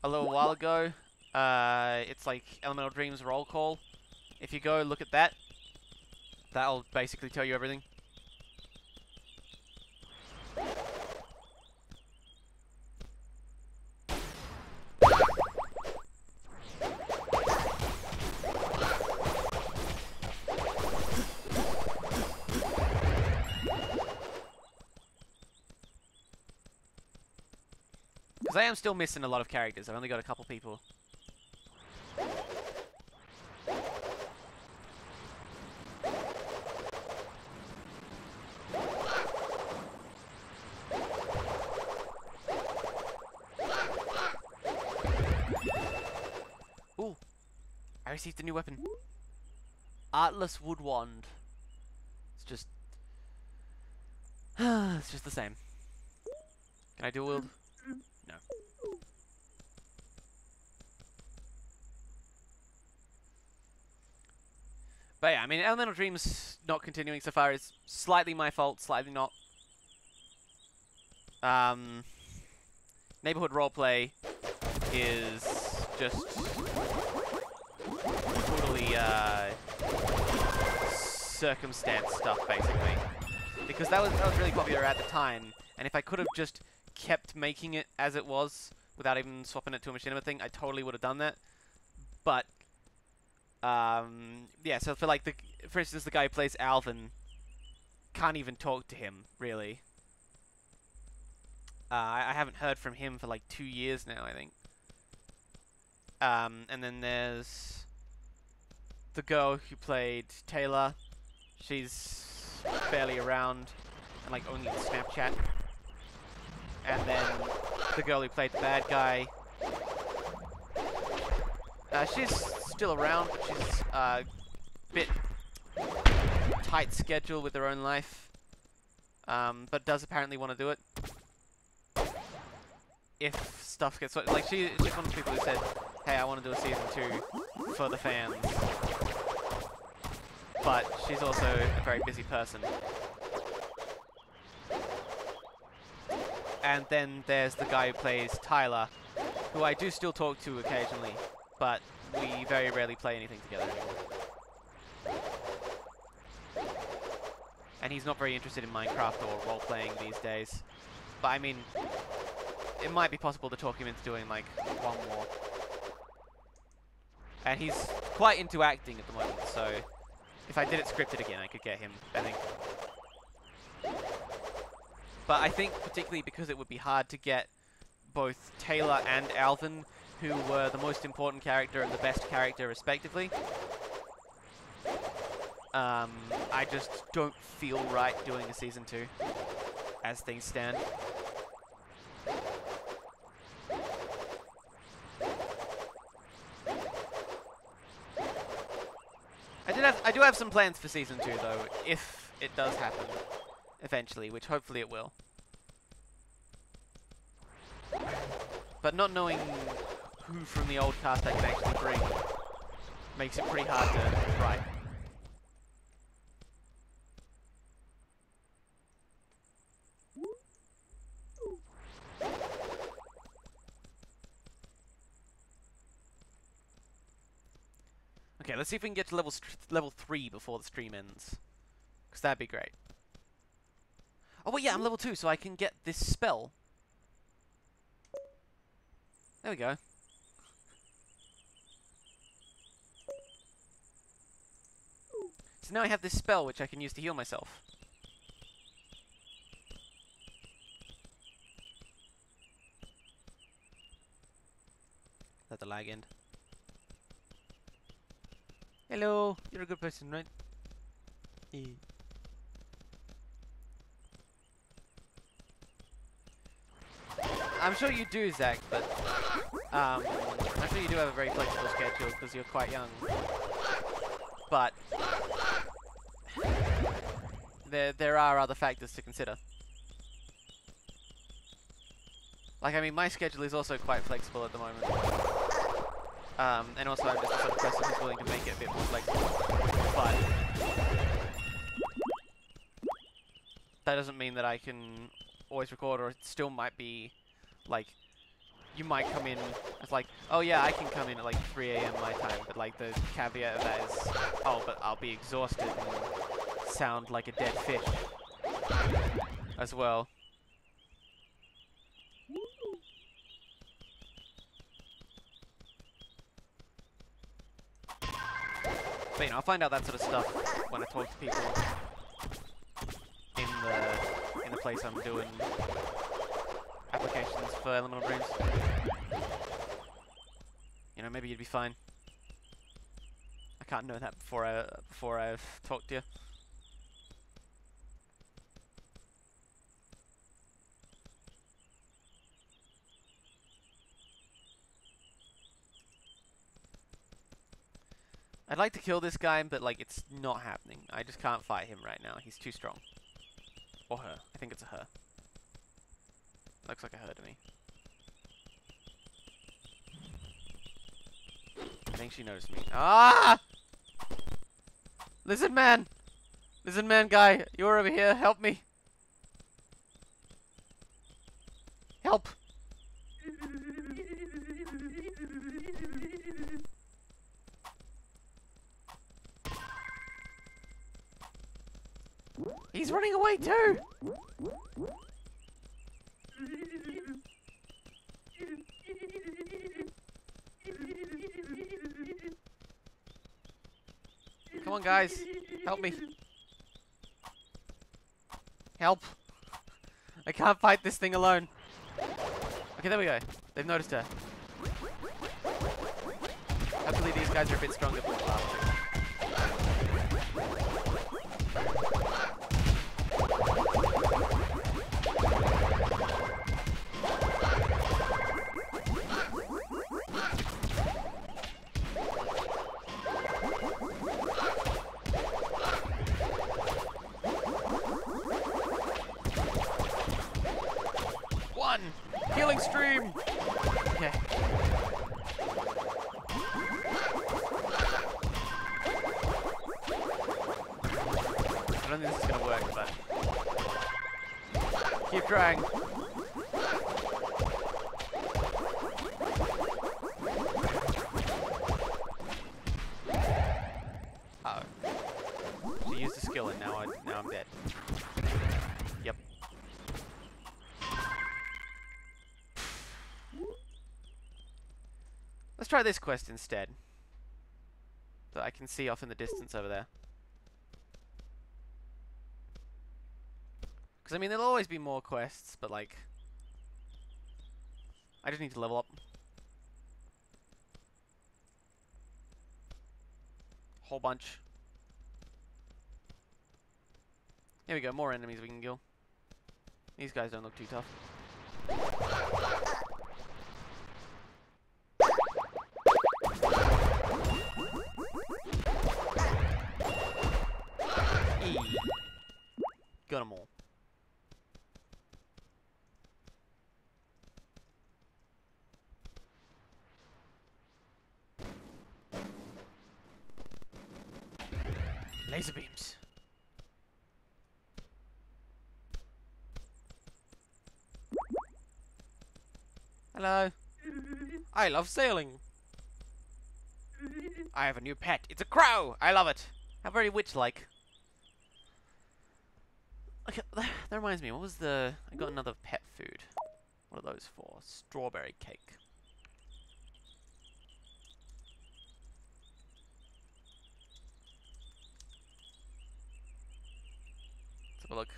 a little while ago. It's like Elemental Dreams roll call. If you go look at that, that'll basically tell you everything. Because I am still missing a lot of characters. I've only got a couple people. Ooh, I received a new weapon. Artless Wood Wand. It's just... it's just the same. Can I dual wield? No. But yeah, I mean, Elemental Dreams not continuing so far is slightly my fault, slightly not. Neighborhood roleplay is just totally circumstance stuff, basically, because that was really popular at the time, and if I could have just kept making it as it was without even swapping it to a machinima thing, I totally would have done that. But yeah, so for like for instance, the guy who plays Alvin, can't even talk to him really. I haven't heard from him for like 2 years now, I think. And then there's the girl who played Taylor. She's barely around and like only on Snapchat. And then the girl who played the bad guy. She's still around, but she's a bit tight schedule with her own life. But does apparently want to do it. If stuff gets... like, she's one of the people who said, hey, I want to do a season 2 for the fans. But she's also a very busy person. And then there's the guy who plays Tyler, who I do still talk to occasionally, but we very rarely play anything together anymore. And he's not very interested in Minecraft or role-playing these days. But I mean, it might be possible to talk him into doing like one more. And he's quite into acting at the moment, so if I did it scripted again, I could get him, I think. But I think particularly because it would be hard to get both Taylor and Alvin, who were the most important character and the best character respectively, I just don't feel right doing a season 2 as things stand. I do have some plans for season 2 though, if it does happen eventually, which hopefully it will. But not knowing who from the old cast I can actually bring makes it pretty hard to write. Okay, let's see if we can get to level 3 before the stream ends, because that'd be great. Oh well, yeah, I'm level 2, so I can get this spell. There we go. So now I have this spell which I can use to heal myself. Let the lag end. Hello, you're a good person, right? Yeah. I'm sure you do, Zach, but I'm sure you do have a very flexible schedule because you're quite young. But there are other factors to consider. Like, I mean, my schedule is also quite flexible at the moment. And also I'm just the sort of person who's willing to make it a bit more flexible. But that doesn't mean that I can always record, or it still might be, like, you might come in as like, oh yeah, I can come in at like 3 AM my time, but like the caveat of that is, oh, but I'll be exhausted and sound like a dead fish as well. But, you know, I'll find out that sort of stuff when I talk to people in the place I'm doing applications for Elemental Dreams. You know, maybe you'd be fine. I can't know that before I've talked to you. I'd like to kill this guy, but like it's not happening. I just can't fight him right now. He's too strong. Or her. I think it's a her. Looks like a her to me. I think she noticed me. Ah! Lizard man! Lizard man guy, you're over here. Help me. Help! He's running away too! Come on guys, help me. Help! I can't fight this thing alone. Okay, there we go. They've noticed her. Hopefully these guys are a bit stronger than the last two. Healing stream! Okay. I don't think this is gonna work, but keep trying. Uh-oh. She used a skill and now I'm dead. Yep. Let's try this quest instead. That I can see off in the distance over there. Because, I mean, there'll always be more quests, but, like, I just need to level up. Whole bunch. Here we go, more enemies we can kill. These guys don't look too tough. Got them all. Laser beams. Hello. I love sailing. I have a new pet. It's a crow. I love it. How very witch-like. Okay, that reminds me. What was the... I got another pet food. What are those for? Strawberry cake. Let's have a look.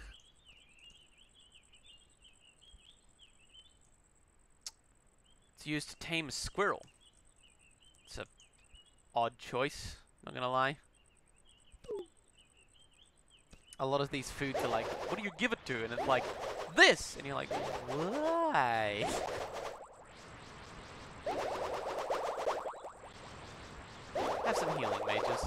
It's used to tame a squirrel. It's a odd choice, not gonna lie. A lot of these foods are like, what do you give it to? And it's like, this! And you're like, why? Have some healing, mages.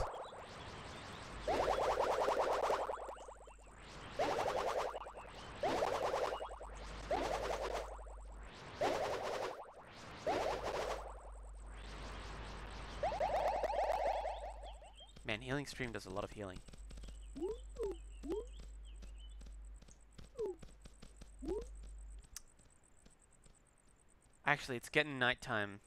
healing stream does a lot of healing. Actually, it's getting nighttime.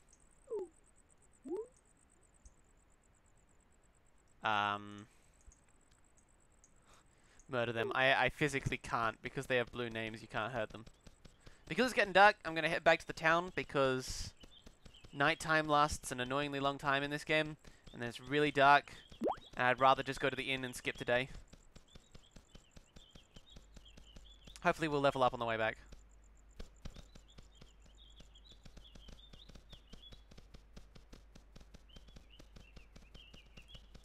Murder them. I physically can't because they have blue names. You can't hurt them. Because it's getting dark, I'm going to head back to the town because nighttime lasts an annoyingly long time in this game. And then it's really dark. And I'd rather just go to the inn and skip today. Hopefully we'll level up on the way back.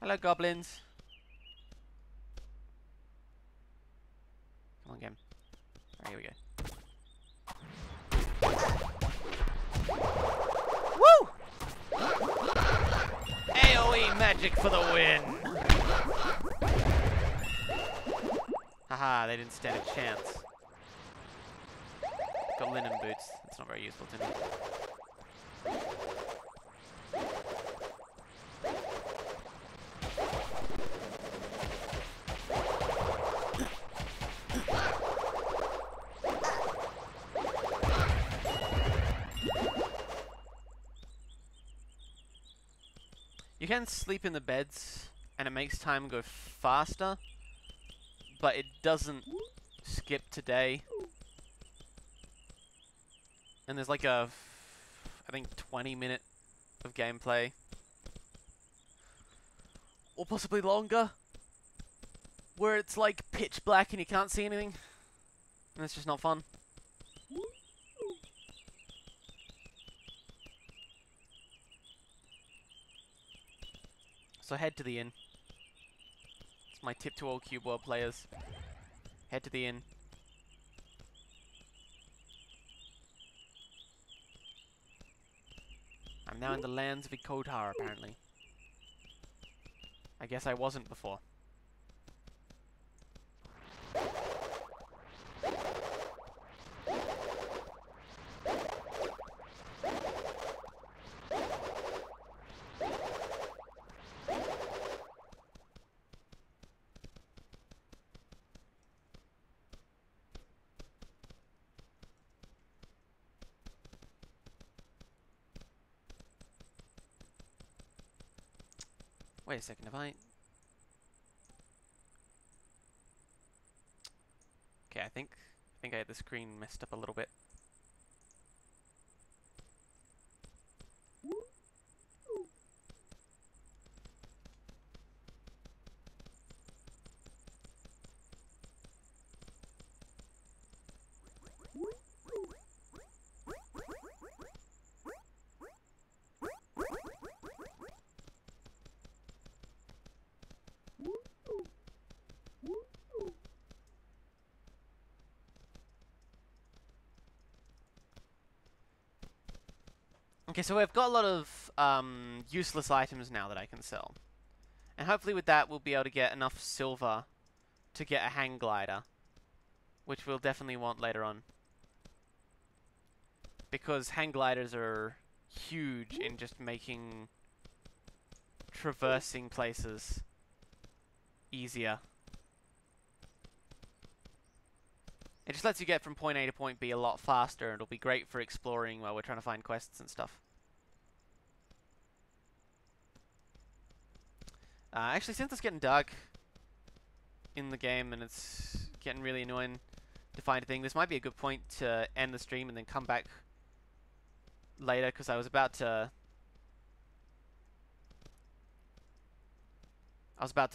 Hello, goblins. Come on, game. Alright, here we go. Woo! AoE magic for the win! Haha, they didn't stand a chance. Got linen boots. That's not very useful to me. You can sleep in the beds, and it makes time go faster, but it doesn't skip today. And there's like a, I think 20-minute of gameplay, or possibly longer, where it's like pitch black and you can't see anything, and it's just not fun. So head to the inn. It's my tip to all Cube World players. Head to the inn. I'm now in the lands of Ikotar, apparently. I guess I wasn't before. Wait a second, have I... Okay, I think I had the screen messed up a little bit. Okay, so we've got a lot of useless items now that I can sell. And hopefully with that we'll be able to get enough silver to get a hang glider. Which we'll definitely want later on. Because hang gliders are huge in just making traversing places easier. It just lets you get from point A to point B a lot faster, and it'll be great for exploring while we're trying to find quests and stuff. Actually, since it's getting dark in the game and it's getting really annoying to find a thing, this might be a good point to end the stream and then come back later, because I was about to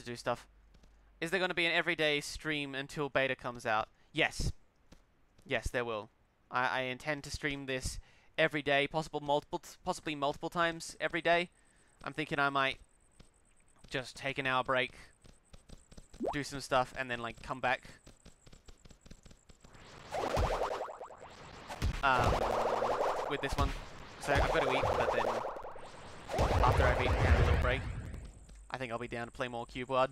do stuff. Is there going to be an everyday stream until beta comes out? Yes. Yes, there will. I intend to stream this every day, possibly multiple times every day. I'm thinking I might just take an hour break, do some stuff, and then like come back. With this one. So I've got to eat, but then after I've eaten and had a little break, I think I'll be down to play more Cube World.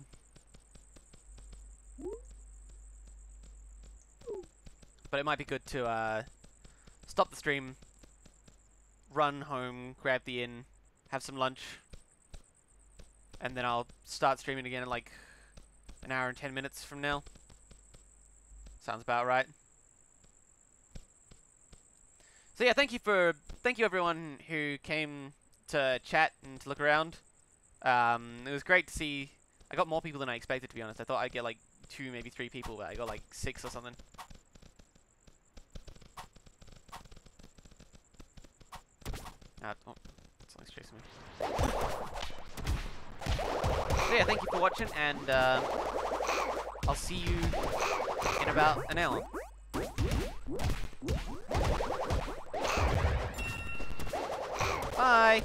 But it might be good to stop the stream, run home, grab the inn, have some lunch, and then I'll start streaming again in like an hour and 10 minutes from now. Sounds about right. So yeah, thank you everyone who came to chat and to look around. It was great to see. I got more people than I expected, to be honest. I thought I'd get like 2, maybe 3 people, but I got like 6 or something. Oh, something's chasing me. So yeah, thank you for watching, and I'll see you in about an hour. Bye!